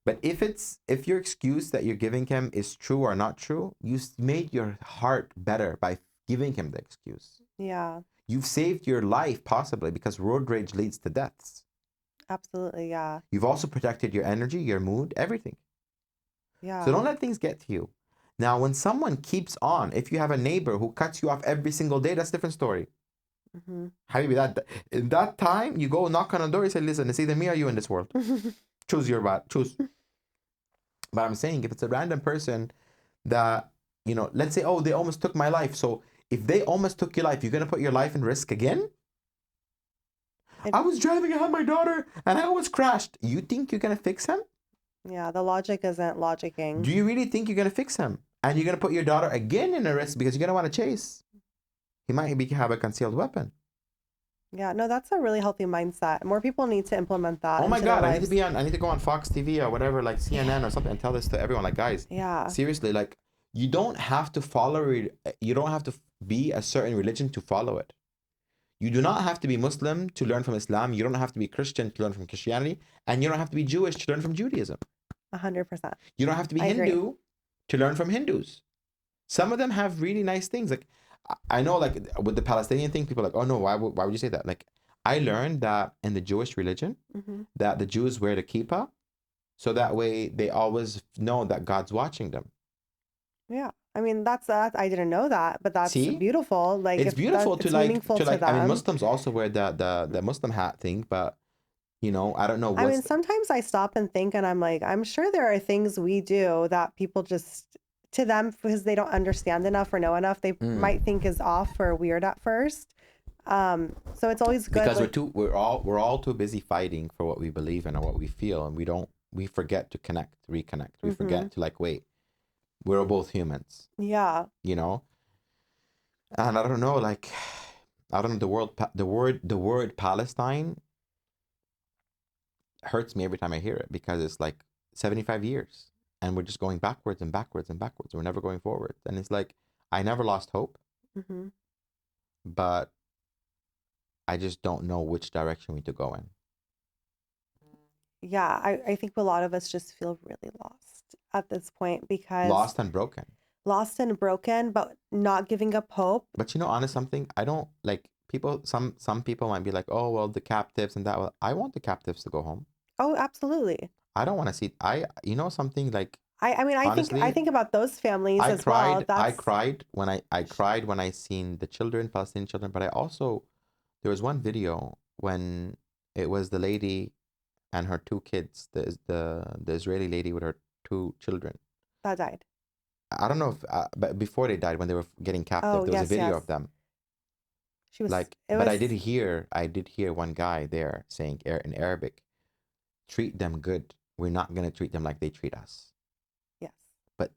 But if your excuse that you're giving him is true or not true, you made your heart better by giving him the excuse. Yeah. You've saved your life possibly because road rage leads to deaths. Absolutely. Yeah. You've also protected your energy, your mood, everything. Yeah. So don't let things get to you. Now, when someone keeps on, if you have a neighbor who cuts you off every single day, that's a different story. Mm-hmm. Habibi, that in that time, you go knock on a door, you say, listen, it's either me or you in this world. Choose your bad. Choose. But I'm saying if it's a random person that, let's say, oh, they almost took my life. So if they almost took your life, you're going to put your life in risk again? I was driving, I had my daughter, and I almost crashed. You think you're going to fix him? Yeah. The logic isn't logicking. Do you really think you're going to fix him? And you're going to put your daughter again in a risk because you're going to want to chase? He might have a concealed weapon. Yeah. No, that's a really healthy mindset. More people need to implement that. Oh my into their God, I lives. need to go on Fox TV or whatever, like CNN or something, and tell this to everyone. Like, guys, Yeah. seriously, like, you don't have to you don't have to be a certain religion to follow it. You do not have to be Muslim to learn from Islam. You don't have to be Christian to learn from Christianity. And you don't have to be Jewish to learn from Judaism. 100%. You don't have to be I agree. Hindu to learn from Hindus. Some of them have really nice things. Like, I know, like, with the Palestinian thing, people are like, oh no, why would you say that? Like, I learned that in the Jewish religion, Mm-hmm. that the Jews wear the kippah, so that way they always know that God's watching them. Yeah. I mean, that's that. I didn't know that, but that's See? beautiful. Like, It's if beautiful that, to it's meaningful to I mean, them. Muslims also wear the Muslim hat thing, but I don't know I mean, what's sometimes I stop and think, and I'm like, I'm sure there are things we do that people just, to them, because they don't understand enough or know enough, they might think is off or weird at first. So it's always good. because Like, we're all too busy fighting for what we believe in or what we feel, and we forget to reconnect. We forget to, like, wait, we're both humans, yeah, and I don't know, like, I don't know, the word Palestine hurts me every time I hear it because it's like 75 years and we're just going backwards and backwards and backwards. We're never going forward. And it's like, I never lost hope, hmm but I just don't know which direction we to go in. yeah. I think a lot of us just feel really lost at this point because Lost and broken. lost and broken, but not giving up hope. But honest something, I don't like people. Some people might be like, oh, well, the captives and that. Well, I want the captives to go home. Oh, absolutely. I don't want to see, something like, I mean, I honestly, think about those families as well. I That's cried when I cried when I seen the children, Palestinian children, but I also, there was one video when it was the lady and her two kids, the Israeli lady with her two children. that died. I don't know if, but before they died, when they were getting captive, Oh, there was a yes, video yes. of them. She was. Like, It but was. I did hear one guy there saying in Arabic, treat them good. We're not gonna treat them like they treat us. Yes. But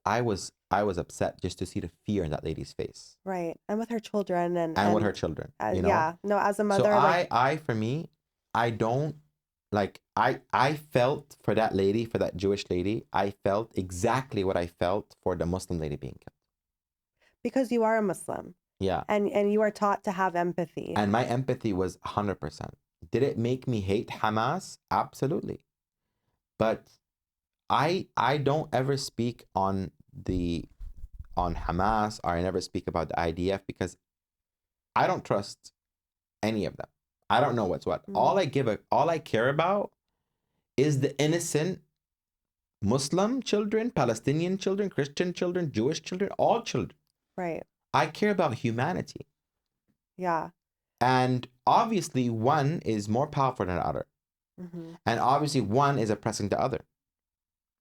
I was upset just to see the fear in that lady's face. Right. And with her children And with her children, yeah. No, as a So mother, like, I for me, I don't like I felt for that lady, for that Jewish lady, I felt exactly what I felt for the Muslim lady being killed. because you are a Muslim Yeah. and you are taught to have empathy. And my empathy was 100%. Did it make me hate Hamas? Absolutely. But I don't ever speak on Hamas, or I never speak about the IDF because I don't trust any of them. I don't know what's what. All I care about is the innocent Muslim children, Palestinian children, Christian children, Jewish children, all children. Right. I care about humanity. Yeah. And obviously, one is more powerful than the other. Mm-hmm. And obviously, one is oppressing the other.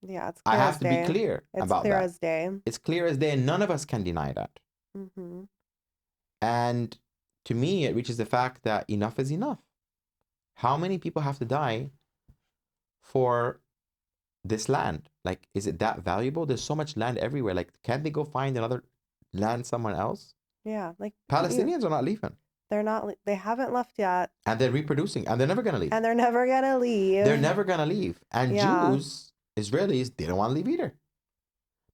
Yeah, it's I clear have as to day. be clear It's about clear that. as day. It's clear as day, and none of us can deny that. Mm-hmm. And to me, it reaches the fact that enough is enough. How many people have to die for this land? Like, is it that valuable? There's so much land everywhere. Like, can't they go find another land somewhere else? Yeah, like Palestinians are not leaving. They're not. They haven't left yet. And they're reproducing, and they're never gonna leave. And they're never gonna leave. They're never gonna leave. And Yeah. Jews, Israelis, they don't want to leave either.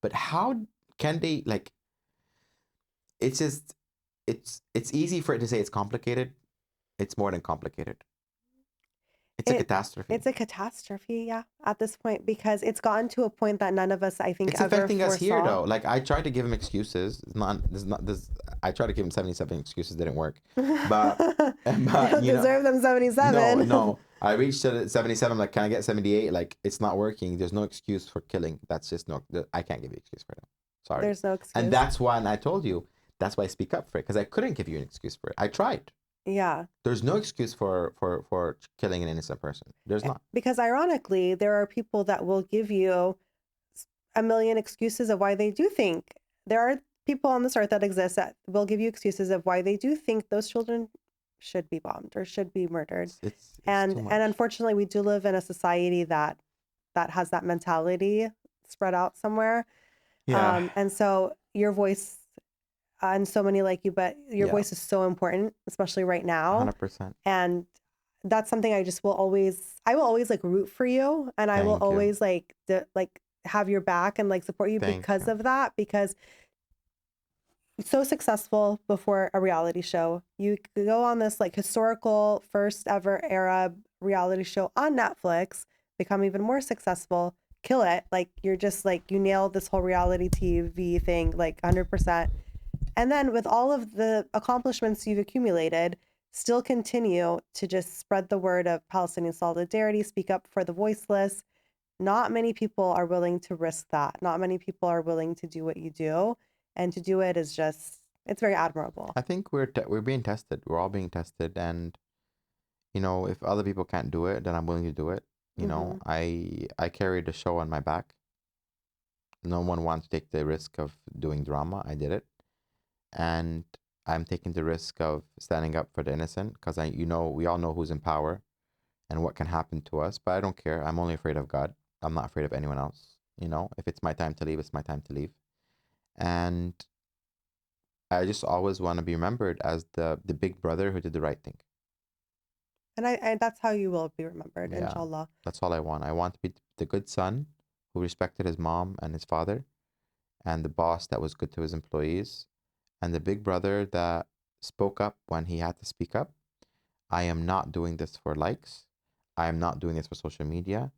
But how can they, like, it's just, it's easy for it to say it's complicated. It's more than complicated. It's a catastrophe. It's a catastrophe, yeah, at this point, because it's gotten to a point that none of us, I think, It's ever affecting us here, foresaw. though. Like, I tried to give him excuses. I tried to give him 77 excuses, didn't work. But You don't deserve them 77. No. I reached 77. Like, can I get 78? Like, it's not working. There's no excuse for killing. That's just no. I can't give you an excuse for that. Sorry. There's no excuse. And that's why, and I told you, that's why I speak up for it, because I couldn't give you an excuse for it. I tried. Yeah. There's no excuse for killing an innocent person. There's not. Because ironically, there are people that will give you a million excuses of why they do think. There are people on this earth that exist that will give you excuses of why they do think those children should be bombed or should be murdered. It's and too much. unfortunately, we do live in a society that has that mentality spread out somewhere. Yeah. And so your voice, and so many like you, but your voice is so important, especially right now. 100%. And that's something I will always like root for you. And I will Thank you. always like have your back and like support you Thank because you. of that, because so successful before a reality show. You could go on this like historical first ever era reality show on Netflix, become even more successful, kill it. Like you're just like, you nailed this whole reality TV thing, like 100%. And then with all of the accomplishments you've accumulated, still continue to just spread the word of Palestinian solidarity, speak up for the voiceless. Not many people are willing to risk that. Not many people are willing to do what you do. And to do it is just, it's very admirable. I think we're being tested. We're all being tested. And, you know, if other people can't do it, then I'm willing to do it. You know, I carried the show on my back. No one wants to take the risk of doing drama. I did it. And I'm taking the risk of standing up for the innocent, because we all know who's in power and what can happen to us. But I don't care. I'm only afraid of God. I'm not afraid of anyone else. You know, if it's my time to leave, it's my time to leave. And I just always want to be remembered as the big brother who did the right thing. And I that's how you will be remembered, Yeah. inshallah. That's all I want. I want to be the good son who respected his mom and his father, and the boss that was good to his employees, and the big brother that spoke up when he had to speak up. I am not doing this for likes. I am not doing this for social media.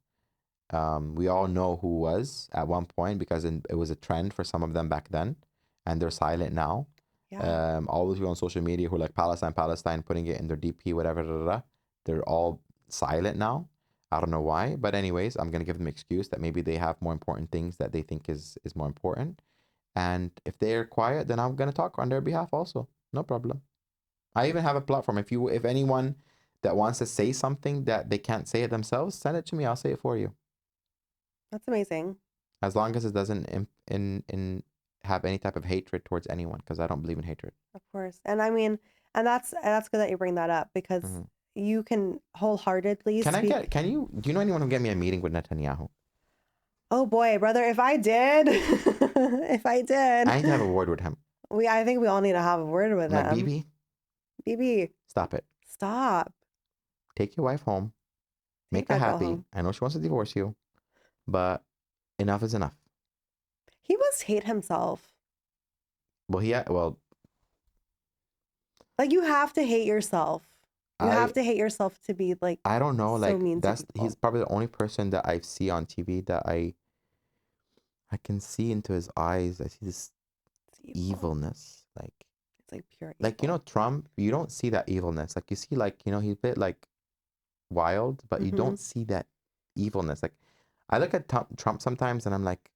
We all know who was at one point, because it was a trend for some of them back then, and they're silent now. Yeah. All those people on social media who are like Palestine, putting it in their DP, whatever, they're all silent now. I don't know why, but anyways, I'm gonna give them an excuse that maybe they have more important things that they think is more important. And if they're quiet, then I'm gonna talk on their behalf also. No problem. I even have a platform. If anyone that wants to say something that they can't say it themselves, send it to me. I'll say it for you. That's amazing. As long as it doesn't have any type of hatred towards anyone, because I don't believe in hatred. Of course. And I mean, and that's good that you bring that up, because you can wholeheartedly Do you know anyone who get me a meeting with Netanyahu? Oh boy, brother, if I did, I need to have a word with him. I think we all need to have a word with Like, him. BB, stop it. stop. Take your wife home. Make Take her that girl happy. home. I know she wants to divorce you, but enough is enough. He must hate himself. Well, like, you have to hate yourself. You have to hate yourself to be like, I don't know, so like, mean to people. he's probably the only person that I see on TV that I can see into his eyes. I see this It's evil. evilness. Like, It's like pure Like, you evil. know, Trump, you don't see that evilness. Like, you see, like, you know, he's a bit like wild, but you Mm-hmm. don't see that evilness. Like, I look at Trump sometimes and I'm like,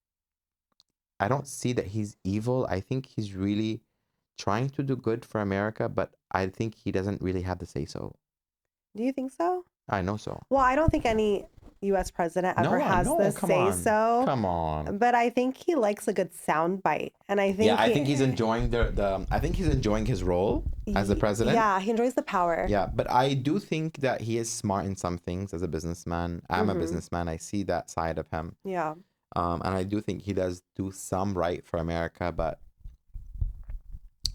I don't see that he's evil. I think he's really trying to do good for America, but I think he doesn't really have the say so. Do you think so? I know so. Well, I don't think any U.S. president No ever one, has no, the come say on. so, Come on. but I think he likes a good sound bite, and I Yeah, think I think he's enjoying I think he's enjoying his role as the president. Yeah, he enjoys the power. Yeah, but I do think that he is smart in some things as a businessman. I'm a businessman. I see that side of him. Yeah. And I do think he does do some right for America, but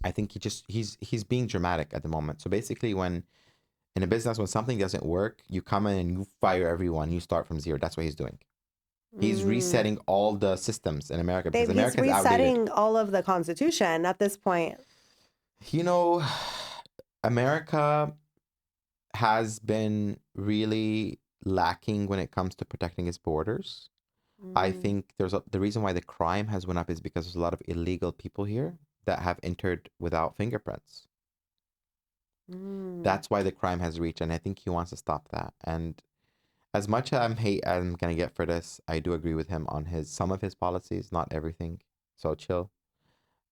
I think he's being dramatic at the moment. So basically, when in a business, when something doesn't work, you come in and you fire everyone. You start from zero. That's what he's doing. He's Mm. resetting all the systems in America because Babe, he's America is outdated. resetting all of the Constitution at this point. You know, America has been really lacking when it comes to protecting its borders. I Mm. think the reason why the crime has went up is because there's a lot of illegal people here that have entered without fingerprints. Mm. That's why the crime has reached, and I think he wants to stop that. And as much as I'm gonna get for this, I do agree with him on some of his policies, not everything. So chill.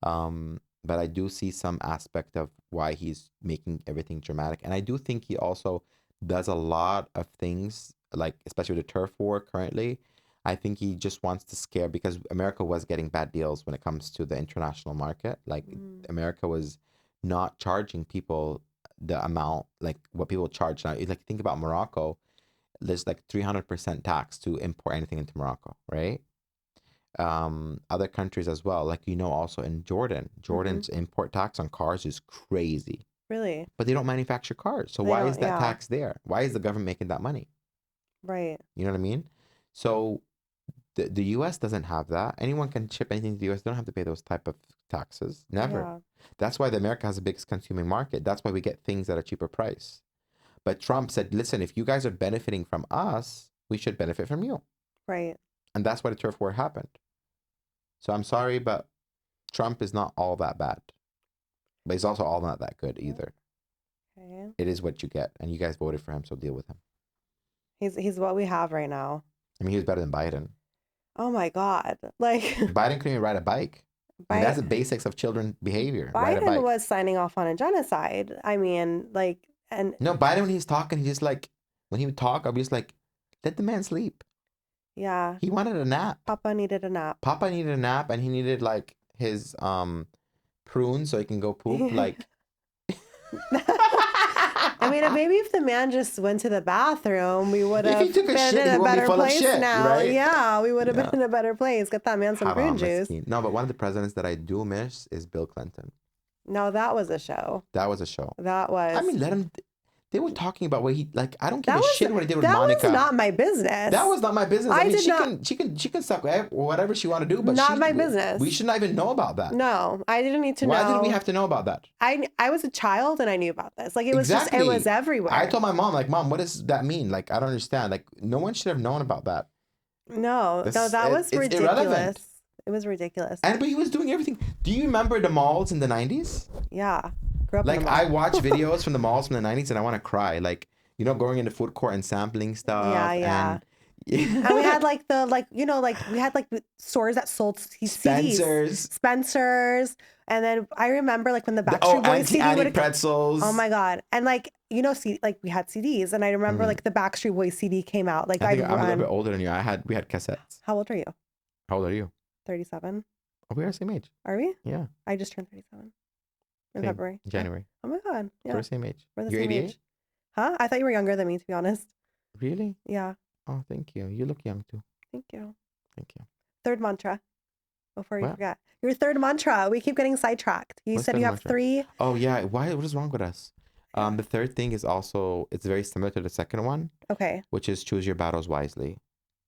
But I do see some aspect of why he's making everything dramatic, and I do think he also does a lot of things, like especially with the turf war currently. I think he just wants to scare because America was getting bad deals when it comes to the international market. Like Mm. America was not charging people the amount like what people charge now. Like think about Morocco, there's like 300% tax to import anything into Morocco, right? Other countries as well, like also in Jordan's import tax on cars is crazy, Really? but they don't manufacture cars, so They why don't, is that yeah. tax there? Why is the government making that money? Right. You know what I mean? So the US doesn't have that. Anyone can ship anything to the US. They don't have to pay those type of taxes. Never. Yeah. That's why the America has the biggest consuming market. That's why we get things at a cheaper price. But Trump said, listen, if you guys are benefiting from us, we should benefit from you. Right. And that's why the turf war happened. So I'm sorry, but Trump is not all that bad. But he's also all not that good either. Okay. It is what you get. And you guys voted for him, so deal with him. He's what we have right now. I mean, he was better than Biden. Oh my God. Like Biden couldn't even ride a bike. I mean, that's the basics of children behavior. Ride a Biden bike. was signing off on a genocide. I mean, like, and No, Biden, when he's talking, he's just like, when he would talk, I'd be just like, let the man sleep. yeah, He wanted a nap. Papa needed a nap. Papa needed a nap, and he needed like his prunes so he can go poop. Like, I mean, maybe if the man just went to the bathroom, we would if have he took a been shit, in he a won't be better full of place shit, now. right? Yeah, we would have Yeah. been in a better place. Get that man some prune Haram, juice. miskin. No, but one of the presidents that I do miss is Bill Clinton. No, that was a show. That was a show. That was. I mean, let him. They were talking about what he like. I don't give that a was shit what he did with that Monica. was not my business. That was not my business. I I mean, did she not- can suck whatever she want to do, but Not my business. We should not even know about that. No, I didn't need to know. Why did we have to know about that? I was a child and I knew about this. Like it was Exactly. just it was everywhere. I told my mom, like, Mom, what does that mean? Like, I don't understand. Like, no one should have known about that. No, that was it's ridiculous. irrelevant. It was ridiculous. But he was doing everything. Do you remember the malls in the 90s? Yeah. Grew up in Like, the mall. I watch videos from the malls from the 90s and I want to cry. Like, going in the food court and sampling stuff. Yeah. And And we had like we had like stores that sold CDs. Spencer's. And then I remember like when the Backstreet Boys CD would pretzels. Oh my God. And like, we had CDs and I remember like the Backstreet Boys CD came out. Like I think I'm a little bit older than you. We had cassettes. How old are you? How old are you? 37. Oh, we're the same age. Are we? Yeah. I just turned 37 in Same. February. January. Oh my God. Yeah. We're the same age. We're the You're same 88? age. Huh? I thought you were younger than me, to be honest. Really? Yeah. Oh, thank you. You look young too. Thank you. Thank you. Third mantra. Before you What? forget. Your third mantra. We keep getting sidetracked. You What's said third you have mantra? 3. Oh yeah. Why? What is wrong with us? The third thing is also, it's very similar to the second one, Okay. which is choose your battles wisely.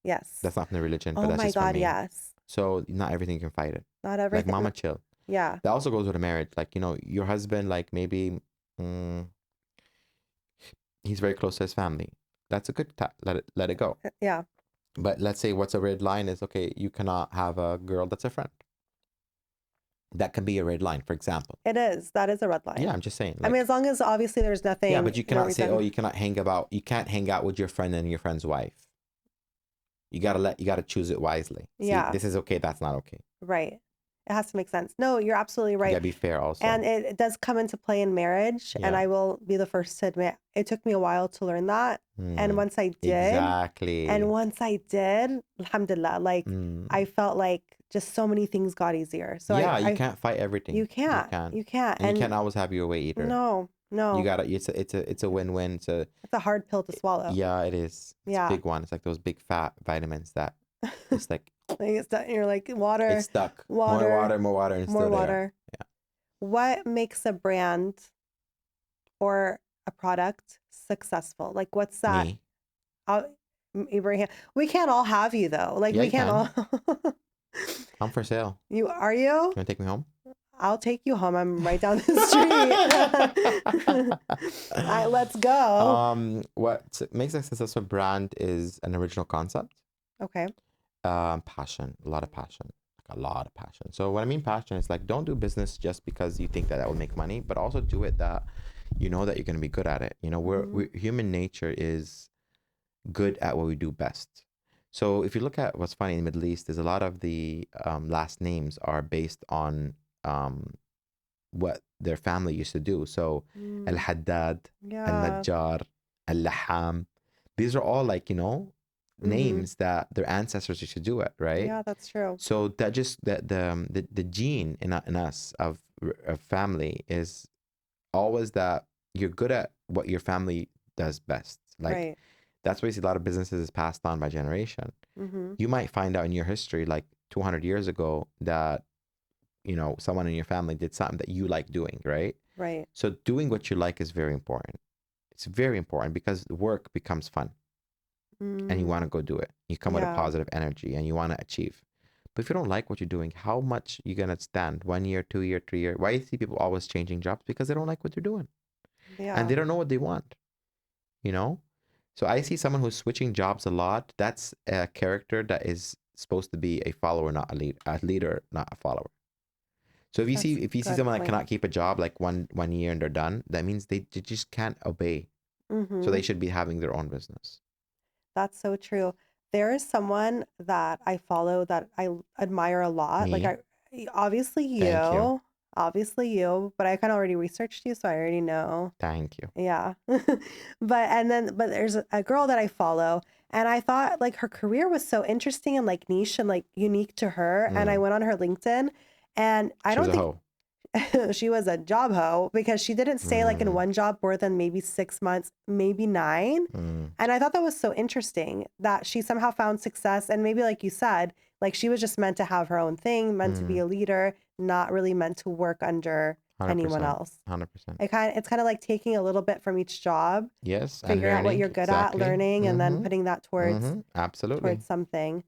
Yes. That's not from the religion, but Oh that's my just from God, me. yes. So not everything you can fight it. Not everything. Like mama chill. Yeah. That also goes with a marriage. Like, your husband, like maybe he's very close to his family. That's a good let it go. Yeah. But let's say what's a red line is, okay, you cannot have a girl that's a friend. That can be a red line, for example. It is. That is a red line. Yeah, I'm just saying. I mean, as long as obviously there's nothing. Yeah, but you cannot say, reason. oh, you can't hang out with your friend and your friend's wife. You gotta choose it wisely. Yeah. See, this is okay. That's not okay. Right. It has to make sense. No, you're absolutely right. You gotta be fair also. And it does come into play in marriage. And I will be the first to admit, it took me a while to learn that. And once I did, alhamdulillah, like I felt like just so many things got easier. So yeah, you can't fight everything. You can't. And you can't always have your way either. No. You gotta. It's a win-win. It's a hard pill to swallow. Yeah, it is. It's a big one. It's like those big fat vitamins that it's like. You're like water. It's stuck. Water. More water, and more water. There. Yeah. What makes a brand or a product successful? Like, what's that? Me. Ebraheem, we can't all have you though. Like, we can't all. I'm for sale. Are you? You wanna take me home? I'll take you home. I'm right down the street. Let's go. What makes a successful brand is an original concept. Okay. Passion, a lot of passion. So what I mean passion is like, don't do business just because you think that will make money, but also do it that you know that you're going to be good at it. You know, we're human nature is good at what we do best. So if you look at what's funny in the Middle East, there's a lot of the last names are based on what their family used to do. So Al-Haddad, Al-Najjar, Al-Laham, these are all like, you know, names that their ancestors used to do it, right? Yeah, that's true. So that just the gene in us of family is always that you're good at what your family does best. Like that's why you see a lot of businesses is passed on by generation. You might find out in your history, like 200 years ago, that you know someone in your family did something that you like doing, right? Right. So doing what you like is very important. It's very important because work becomes fun. And you want to go do it. You come with a positive energy and you want to achieve. But if you don't like what you're doing, how much you going to stand? 1 year, 2 year, 3 year? Why do you see people always changing jobs? Because they don't like what they're doing. Yeah. And they don't know what they want. You know? So I see someone who's switching jobs a lot. That's a character that is supposed to be a follower, not a leader, not a follower. So if you see someone that cannot keep a job like one year and they're done, that means they just can't obey. So they should be having their own business. That's so true. There is someone that I follow that I admire a lot. Me? Like obviously you, but I kind of already researched you, so I already know. Thank you. Yeah. But there's a girl that I follow, and I thought like her career was so interesting and like niche and like unique to her. And I went on her LinkedIn, and I don't think she was a job hoe because she didn't stay like in one job more than maybe 6 months, maybe 9. And I thought that was so interesting that she somehow found success. And maybe like you said, like she was just meant to have her own thing, meant to be a leader, not really meant to work under 100%, anyone else. 100%. It's kind of like taking a little bit from each job. Yes. Figuring out what you're good at, learning, and then putting that towards something.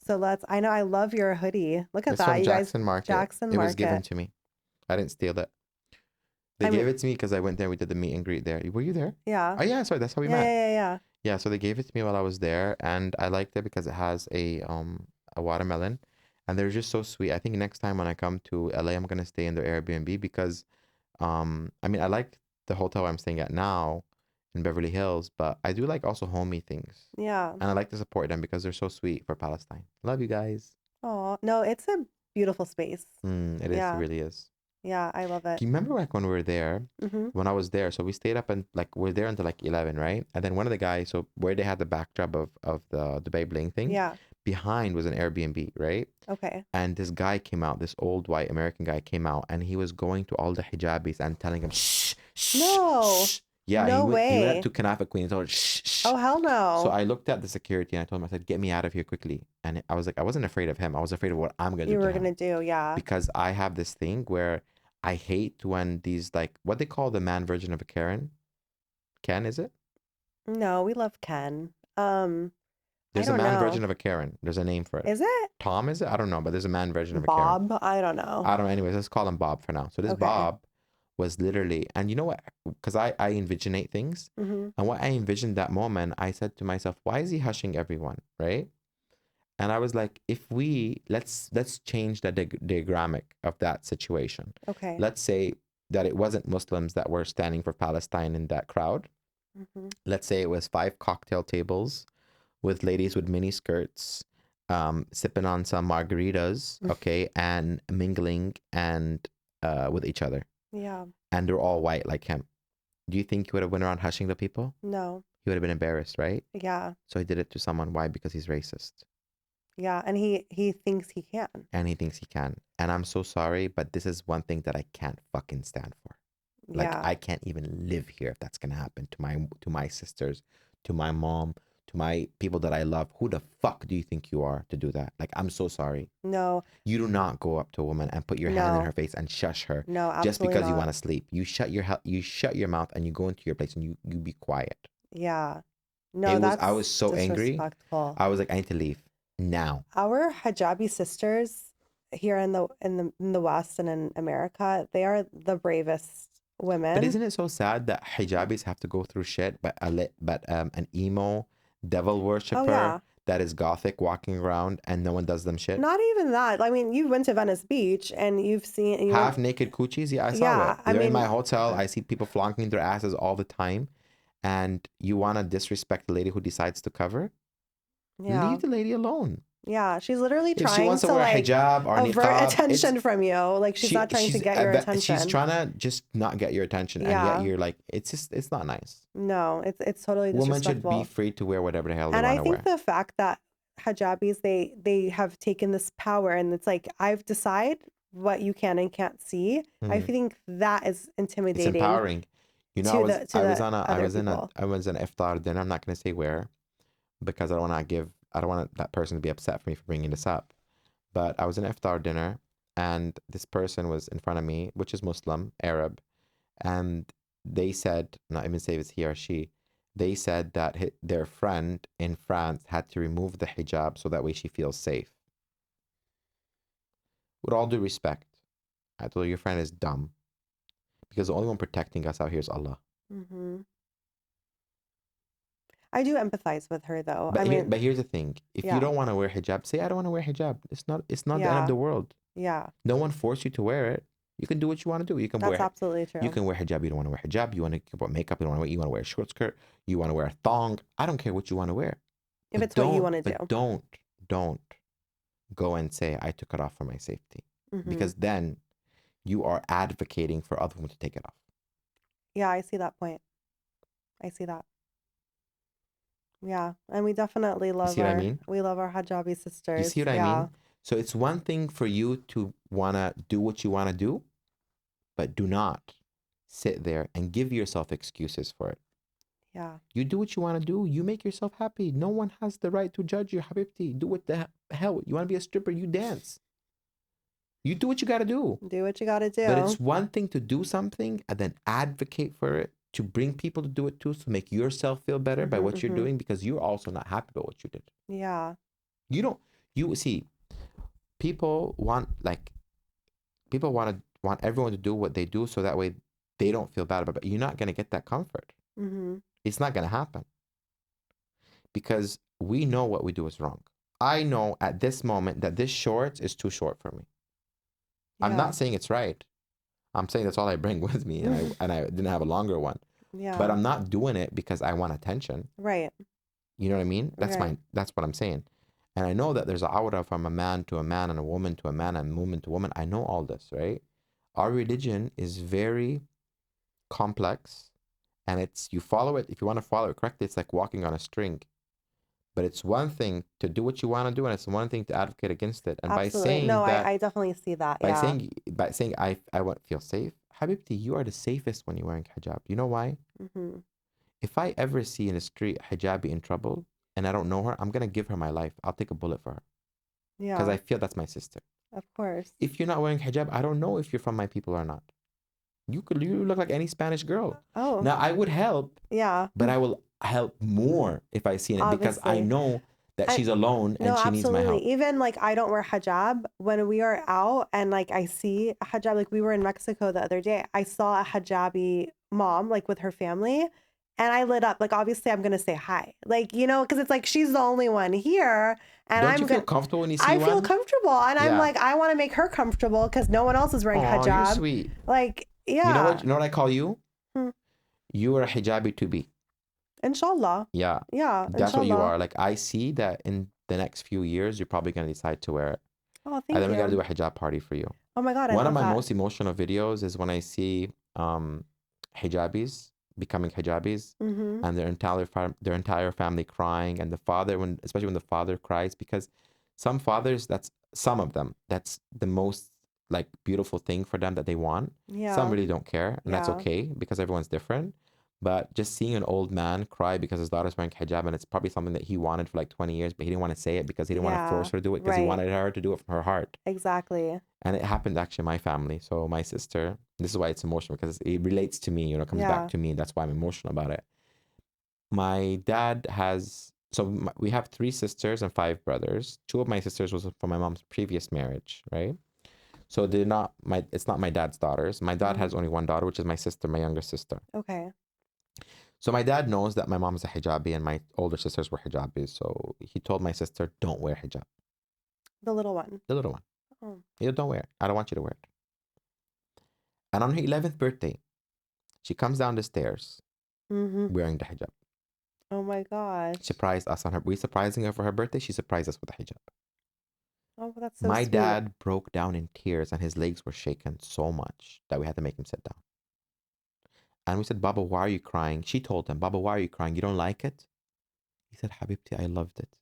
So I know I love your hoodie. Look at that. From you Jackson guys, Market. Jackson Market. It was given to me. I didn't steal it. They gave it to me because I went there. We did the meet and greet there. Were you there? Yeah. Oh yeah, sorry. That's how we met. Yeah. Yeah. So they gave it to me while I was there, and I liked it because it has a watermelon, and they're just so sweet. I think next time when I come to LA, I'm gonna stay in their Airbnb because, I mean, I like the hotel I'm staying at now in Beverly Hills, but I do like also homey things. Yeah. And I like to support them because they're so sweet for Palestine. Love you guys. Oh, no, it's a beautiful space. It is. It really is. Yeah, I love it. Do you remember like when we were there, when I was there? So we stayed up and like we're there until like 11, right? And then one of the guys, so where they had the backdrop of the Dubai Bling thing, behind was an Airbnb, right? Okay. And this guy came out, this old white American guy came out, and he was going to all the hijabis and telling them, shh, shh, no. Shh. Yeah, no way. He went up to Kanafa Queen and told her, shh, shh. Oh, hell no. So I looked at the security and I told him, I said, get me out of here quickly. And I was like, I wasn't afraid of him. I was afraid of what I'm going to do. You were going to do, yeah. Because I have this thing where I hate when these, like, what they call the man version of a Karen. Ken, is it? No, we love Ken. There's a man version of a Karen. There's a name for it. Is it? Tom, is it? I don't know, but there's a man version of a Karen. Bob? I don't know. Anyways, let's call him Bob for now. So this Bob was literally, and you know what, because I envisionate things, and what I envisioned that moment, I said to myself, why is he hushing everyone, right? And I was like, if we let's change the diagrammic of that situation. Okay. Let's say that it wasn't Muslims that were standing for Palestine in that crowd. Mm-hmm. Let's say it was 5 cocktail tables with ladies with mini skirts, sipping on some margaritas, okay, and mingling and with each other. Yeah. And they're all white like him. Do you think he would have went around hushing the people? No. He would have been embarrassed, right? Yeah. So he did it to someone. Why? Because he's racist. Yeah. And he thinks he can. And he thinks he can. And I'm so sorry, but this is one thing that I can't fucking stand for. Like, Yeah. I can't even live here if that's gonna happen to my sisters, to my mom, to my people that I love. Who the fuck do you think you are to do that? Like, I'm so sorry. No. You do not go up to a woman and put your hand in No. her face and shush her No, just absolutely because you not. want to sleep. You shut your mouth and you go into your place and you be quiet. Yeah. No, I was so angry. disrespectful. I was like, I need to leave now. Our hijabi sisters here in the West and in America, they are the bravest women. But isn't it so sad that hijabis have to go through shit, but an emo devil worshiper that is gothic walking around and no one does them shit? Not even that. I mean, you went to Venice Beach and you've seen Half naked coochies. Yeah, I saw it. They're in my hotel. I see people flonking their asses all the time, and you want to disrespect the lady who decides to cover? Yeah. Leave the lady alone. Yeah, she's literally If trying she wants to to wear a like hijab or avert niqab, attention from you. Like she's not trying to get your attention. She's trying to just not get your attention, and yet you're like, it's not nice. No, it's totally disrespectful. Women should be free to wear whatever the hell they want to wear. And I think the fact that hijabis they have taken this power, and it's like I've decided what you can and can't see. I think that is intimidating. It's empowering. You know, I was in an iftar dinner. I'm not going to say where, because I don't want that person to be upset for me for bringing this up. But I was in an iftar dinner, and this person was in front of me, which is Muslim, Arab, and they said, not even say it's he or she, they said that their friend in France had to remove the hijab so that way she feels safe. With all due respect, I told her, your friend is dumb, because the only one protecting us out here is Allah. Mm-hmm. I do empathize with her though. But here's the thing: if you don't want to wear hijab, say I don't want to wear hijab. It's not the end of the world. Yeah. No one forced you to wear it. You can do what you want to do. That's absolutely true. You can wear hijab. You don't want to wear hijab. You want to put makeup. You want to wear a short skirt. You want to wear a thong. I don't care what you want to wear. If it's what you want to do. But don't go and say I took it off for my safety, because then you are advocating for other women to take it off. Yeah, I see that point. I see that. Yeah, and we definitely love we love our hijabi sisters. You see what I mean? So it's one thing for you to want to do what you want to do, but do not sit there and give yourself excuses for it. Yeah. You do what you want to do. You make yourself happy. No one has the right to judge you, habibti. Do what the hell. You want to be a stripper, you dance. You do what you got to do. Do what you got to do. But it's one thing to do something and then advocate for it, to bring people to do it too, to make yourself feel better by what you're doing, because you're also not happy about what you did. Yeah. You see, people want everyone to do what they do so that way they don't feel bad about it. But you're not going to get that comfort. It's not going to happen, because we know what we do is wrong. I know at this moment that this short is too short for me. Yeah. I'm not saying it's right. I'm saying that's all I bring with me, and I didn't have a longer one. Yeah. But I'm not doing it because I want attention. Right. You know what I mean? That's what I'm saying. And I know that there's an aura from a man to a man and a woman to a man and a woman to woman. I know all this, right? Our religion is very complex, and you follow it. If you want to follow it correctly, it's like walking on a string. But it's one thing to do what you want to do, and it's one thing to advocate against it. And absolutely. by saying I definitely see that. By saying I want to feel safe, habibti, you are the safest when you're wearing hijab. You know why? If I ever see in the street hijabi in trouble and I don't know her, I'm gonna give her my life. I'll take a bullet for her. Yeah. Because I feel that's my sister. Of course. If you're not wearing hijab, I don't know if you're from my people or not. You look like any Spanish girl. Oh. Now I would help. Yeah. But I will help more if I see it, because I know that she's alone and she needs my help. Even like I don't wear hijab when we are out, and like I see a hijab, like we were in Mexico the other day, I saw a hijabi mom like with her family, and I lit up. Like, obviously, I'm gonna say hi. Like, because it's like she's the only one here, and Don't you I'm feel gonna. comfortable when you see I feel one? comfortable, and I'm Yeah. like, I want to make her comfortable because no one else is wearing Oh, you're hijab. sweet. Like, You know yeah. what? You know what I call you? Hmm. You are a hijabi to be. Inshallah. Yeah. Yeah, That's what you inshallah. are. Like, I see that in the next few years, you're probably going to decide to wear it. Oh, And thank then we got to do you. a hijab party for you. Oh my God, I One of love my that. most emotional videos is when I see hijabis becoming hijabis Mm-hmm. and their entire family crying, and the father, especially when the father cries, because some fathers, some of them, that's the most like beautiful thing for them that they want. Some Yeah. really don't care, and that's Yeah. okay because everyone's different. But just seeing an old man cry because his daughter's wearing hijab, and it's probably something that he wanted for like 20 years, but he didn't want to say it because he didn't want to Yeah. force her to do it, because he Right. wanted her to do it from her heart. Exactly. And it happened actually in my family. So my sister, this is why it's emotional, because it relates to me, comes back Yeah. to me. That's why I'm emotional about it. My dad has, we have 3 sisters and 5 brothers. 2 of my sisters was from my mom's previous marriage, right? So it's not my dad's daughters. My dad has only one daughter, which is my sister, my younger sister. Okay. So my dad knows that my mom is a hijabi and my older sisters were hijabis. So he told my sister, don't wear hijab. The little one. The little one. Oh. Don't wear it. I don't want you to wear it. And on her 11th birthday, she comes down the stairs Mm-hmm. wearing the hijab. Oh my gosh. Surprised us on her. We surprising her for her birthday. She surprised us with the hijab. Oh, that's so My sweet. dad broke down in tears and his legs were shaken so much that we had to make him sit down. And we said, Baba, why are you crying? She told him, Baba, why are you crying? You don't like it? He said, Habibti, I loved it.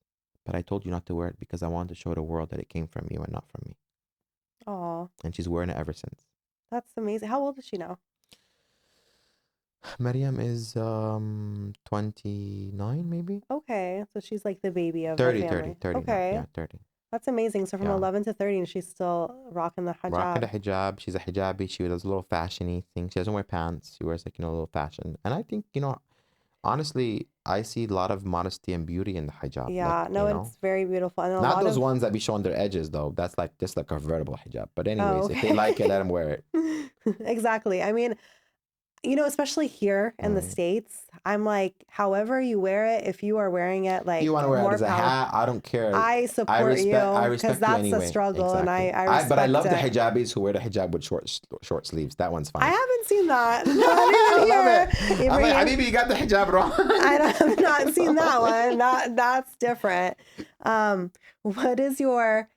But I told you not to wear it because I wanted to show the world that it came from you and not from me. Oh, And she's wearing it ever since. that's amazing. How old is she now? Maryam is 29 maybe? Okay, so she's like the baby of 30, the 30, family. 30 now. Okay, Yeah, 30. that's amazing. So from Yeah. 11 to 30, and she's still rocking the Rocking the hijab. hijab. She's a hijabi. She does a little fashiony thing. She doesn't wear pants. She wears like, a little fashion. And I think, honestly, I see a lot of modesty and beauty in the hijab. Like, Yeah, no, it's very beautiful, and a not lot those of. ones that be showing their edges though. That's like just like a convertible hijab. But Oh, anyways, if they okay. like it, let them wear it. Exactly. I mean, especially here in the Mm. States, I'm like, however you wear it, if you are wearing it If like you want to wear it more as a power, hat, I don't care. I I support respect I you because respect you that's a anyway. struggle, and Exactly. I But I respect love the it. hijabis who wear the hijab with short sleeves. That one's I fine. haven't seen that. Not I even love here. it. I'm like, Ibrahim. Habibi, you got the hijab wrong. Have not seen that one. That's different. What is your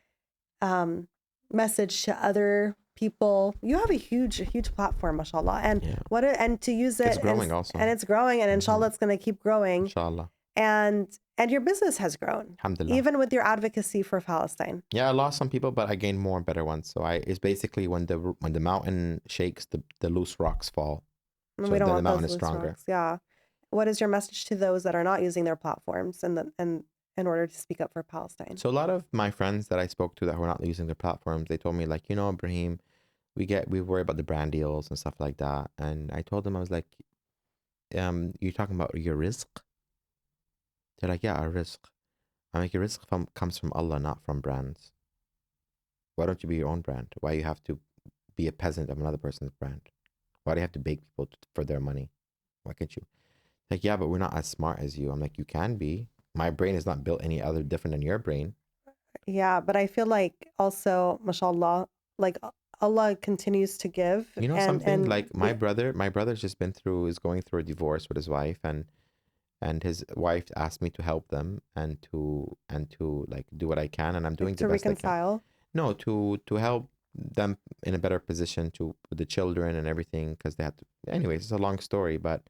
message to other people? You have a huge platform, mashallah, and Yeah. and to use it, It's growing also. and it's growing, and inshallah, it's going to keep growing. Inshallah. And your business has grown, Alhamdulillah. even with your advocacy for Palestine. Yeah, I lost some people, but I gained more and better ones. So it's basically when the mountain shakes, the loose rocks fall. And So we don't then the want mountain those is loose stronger. rocks. Yeah. What is your message to those that are not using their platforms and in order to speak up for Palestine? So a lot of my friends that I spoke to that were not using their platforms, they told me like, Ibrahim, we worry about the brand deals and stuff like that. And I told them, I was like, you're talking about your risk? They're like, yeah, our risk. I'm like, your risk comes from Allah, not from brands. Why don't you be your own brand? Why you have to be a peasant of another person's brand? Why do you have to beg people for their money? Why can't you? Like, yeah, but we're not as smart as you. I'm like, you can be. My brain is not built any other different than your brain. Yeah, but I feel like also, mashallah, like Allah continues to give. You know and something? Like my the, brother's just is going through a divorce with his wife, and his wife asked me to help them and to like do what I can, and I'm doing like, the to best I can. reconcile. No, to help them in a better position with the children and everything, because they had to. Anyways, it's a long story, but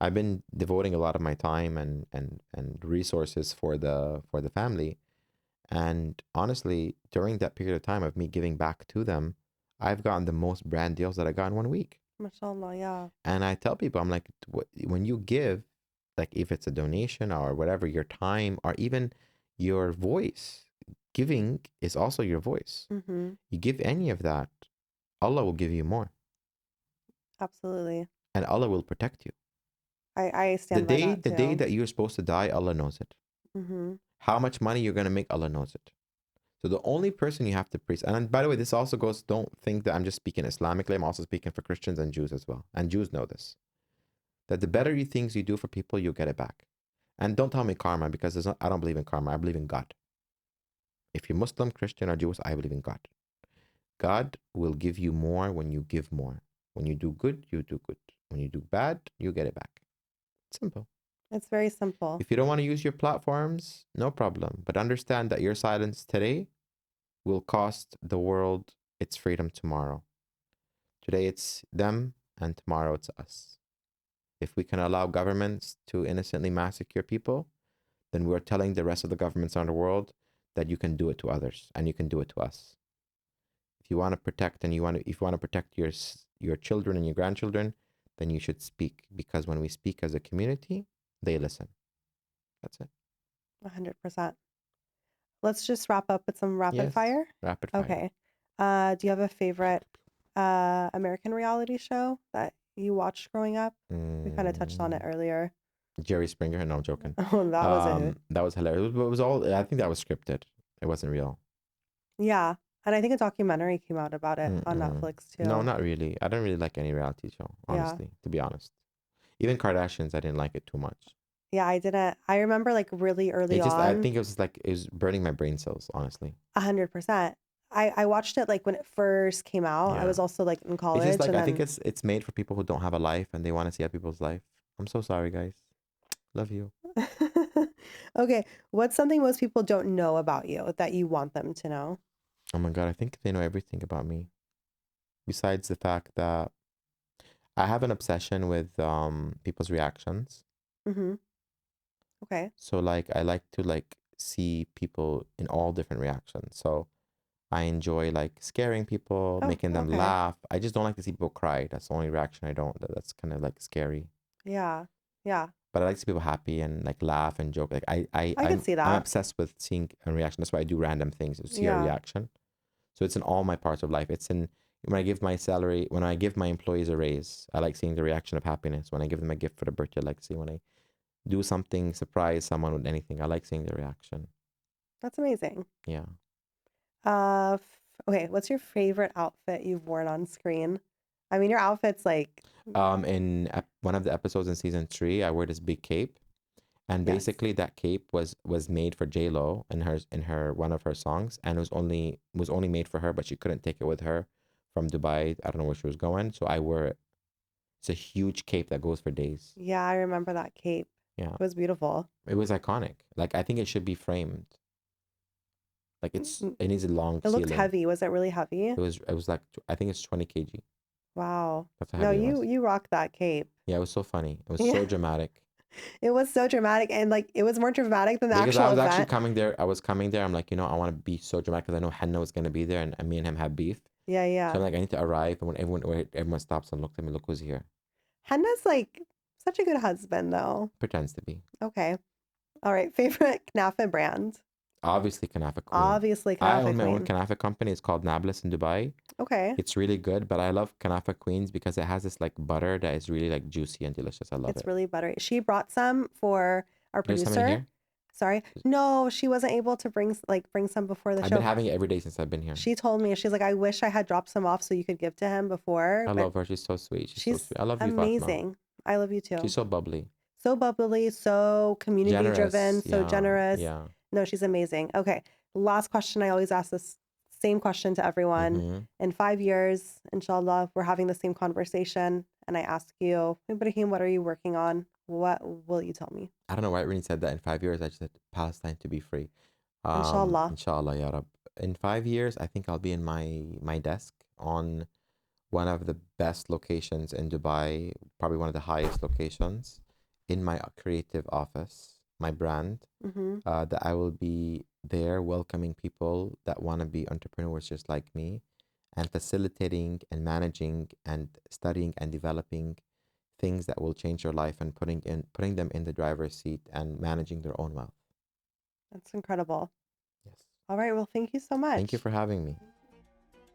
I've been devoting a lot of my time and resources for the family. And honestly, during that period of time of me giving back to them, I've gotten the most brand deals that I got in 1 week. Mashallah, yeah. And I tell people, I'm like, when you give, like if it's a donation or whatever, your time or even your voice, giving is also your voice. Mm-hmm. You give any of that, Allah will give you more. Absolutely. And Allah will protect you. I stand by that The day too. that you're supposed to die, Allah knows it. Mm-hmm. How much money you're going to make, Allah knows it. So the only person you have to praise, and by the way, this also goes, don't think that I'm just speaking Islamically. I'm also speaking for Christians and Jews as well. And Jews know this. that the better things you do for people, you'll get it back. And don't tell me karma, because I don't believe in karma. I believe in God. If you're Muslim, Christian, or Jewish, I believe in God. God will give you more when you give more. When you do good, you do good. When you do bad, you get it back. Simple. It's very simple. If you don't want to use your platforms, no problem. But understand that your silence today will cost the world its freedom tomorrow. Today it's them, and tomorrow it's us. If we can allow governments to innocently massacre people, then we're telling the rest of the governments around the world that you can do it to others, and you can do it to us. If you want to protect if you want to protect your children and your grandchildren, then you should speak, because when we speak as a community, they listen. That's it. 100%. Let's just wrap up with some rapid Yes. fire. Rapid fire. Okay. Do you have a favorite American reality show that you watched growing up? We kind of touched on it earlier. Jerry Springer. No, I'm joking. Oh, that was it. That was hilarious. It was all. I think that was scripted. It wasn't real. Yeah. And I think a documentary came out about it on Netflix too. No, not really. I don't really like any reality show, honestly, to be honest. Even Kardashians, I didn't like it too much. Yeah, I didn't. I remember like really early on. I think it was burning my brain cells, honestly. 100%. I watched it like when it first came out. Yeah. I was also like in college. It's just like, and I think it's made for people who don't have a life and they want to see other people's life. I'm so sorry, guys. Love you. Okay, what's something most people don't know about you that you want them to know? Oh my God, I think they know everything about me. Besides the fact that I have an obsession with people's reactions. Mm-hmm. Okay. So like I like to like see people in all different reactions. So I enjoy like scaring people, making them laugh. I just don't like to see people cry. That's the only reaction I don't. That's kind of like scary. Yeah. Yeah. But I like to see people happy and like laugh and joke. Like I can see that. I'm obsessed with seeing a reaction. That's why I do random things to see a reaction. So it's in all my parts of life. It's in when I give my salary, when I give my employees a raise, I like seeing the reaction of happiness. When I give them a gift for their birthday, I like to see when I do something, surprise someone with anything. I like seeing the reaction. That's amazing. Yeah. Okay, what's your favorite outfit you've worn on screen? I mean, your outfit's like in one of the episodes in season 3, I wore this big cape, and basically that cape was made for J-Lo in her one of her songs, and it was only made for her, but she couldn't take it with her from Dubai. I don't know where she was going, so I wore it. It's a huge cape that goes for days. Yeah, I remember that cape. Yeah, it was beautiful. It was iconic. Like I think it should be framed. Like it needs a long ceiling. It looked heavy. Was it really heavy? It was like, I think it's 20 kg. Wow. That's how heavy it was. You rocked that cape. Yeah, it was so funny. It was so dramatic. It was so dramatic, and like it was more dramatic than the actual event. Because I was actually coming there. I was coming there. I'm like, I want to be so dramatic because I know Henna was gonna be there, and me and him have beef. Yeah, yeah. So I'm like, I need to arrive, and when everyone stops and looks at me, look who's here. Henna's like such a good husband, though. Pretends to be. Okay. All right. Favorite Kanafa brand? Obviously, Kanafa Queen. Obviously, Kanafa I own Queen. my own Kanafa company. It's called Nablus in Dubai. Okay. It's really good, but I love Kanafa Queens because it has this like butter that is really like juicy and delicious. I love it. It's really buttery. She brought some for our There's producer. some in here? Sorry. No, she wasn't able to bring some before the show. I've been having it every day since I've been here. She told me, she's like, I wish I had dropped some off so you could give to him before. I love her. She's so sweet. She's so sweet. I love you, amazing. Fatma. I love you too. She's so bubbly. So bubbly, so community driven, so generous. Yeah. No, she's amazing. Okay. Last question. I always ask this same question to everyone. Mm-hmm. In 5 years, inshallah, we're having the same conversation. And I ask you, Ebraheem, what are you working on? What will you tell me? I don't know why I really said that in 5 years. I just said Palestine to be free. Inshallah. Inshallah, ya Rab. In 5 years, I think I'll be in my desk on one of the best locations in Dubai, probably one of the highest locations, in my creative office, my brand, that I will be there welcoming people that want to be entrepreneurs just like me, and facilitating and managing and studying and developing things that will change their life and putting them in the driver's seat and managing their own wealth. That's incredible. Yes. All right. Well, thank you so much. Thank you for having me.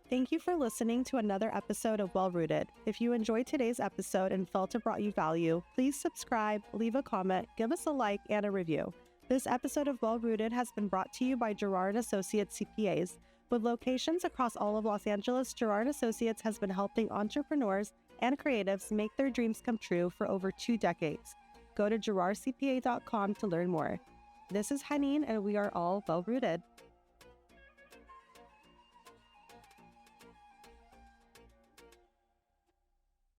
Thank you for listening to another episode of Well Rooted. If you enjoyed today's episode and felt it brought you value, please subscribe, leave a comment, give us a like, and a review. This episode of Well Rooted has been brought to you by Gerard & Associates CPAs. With locations across all of Los Angeles, Gerard & Associates has been helping entrepreneurs and creatives make their dreams come true for over 2 decades. Go to GerardCPA.com to learn more. This is Haneen, and we are all well rooted.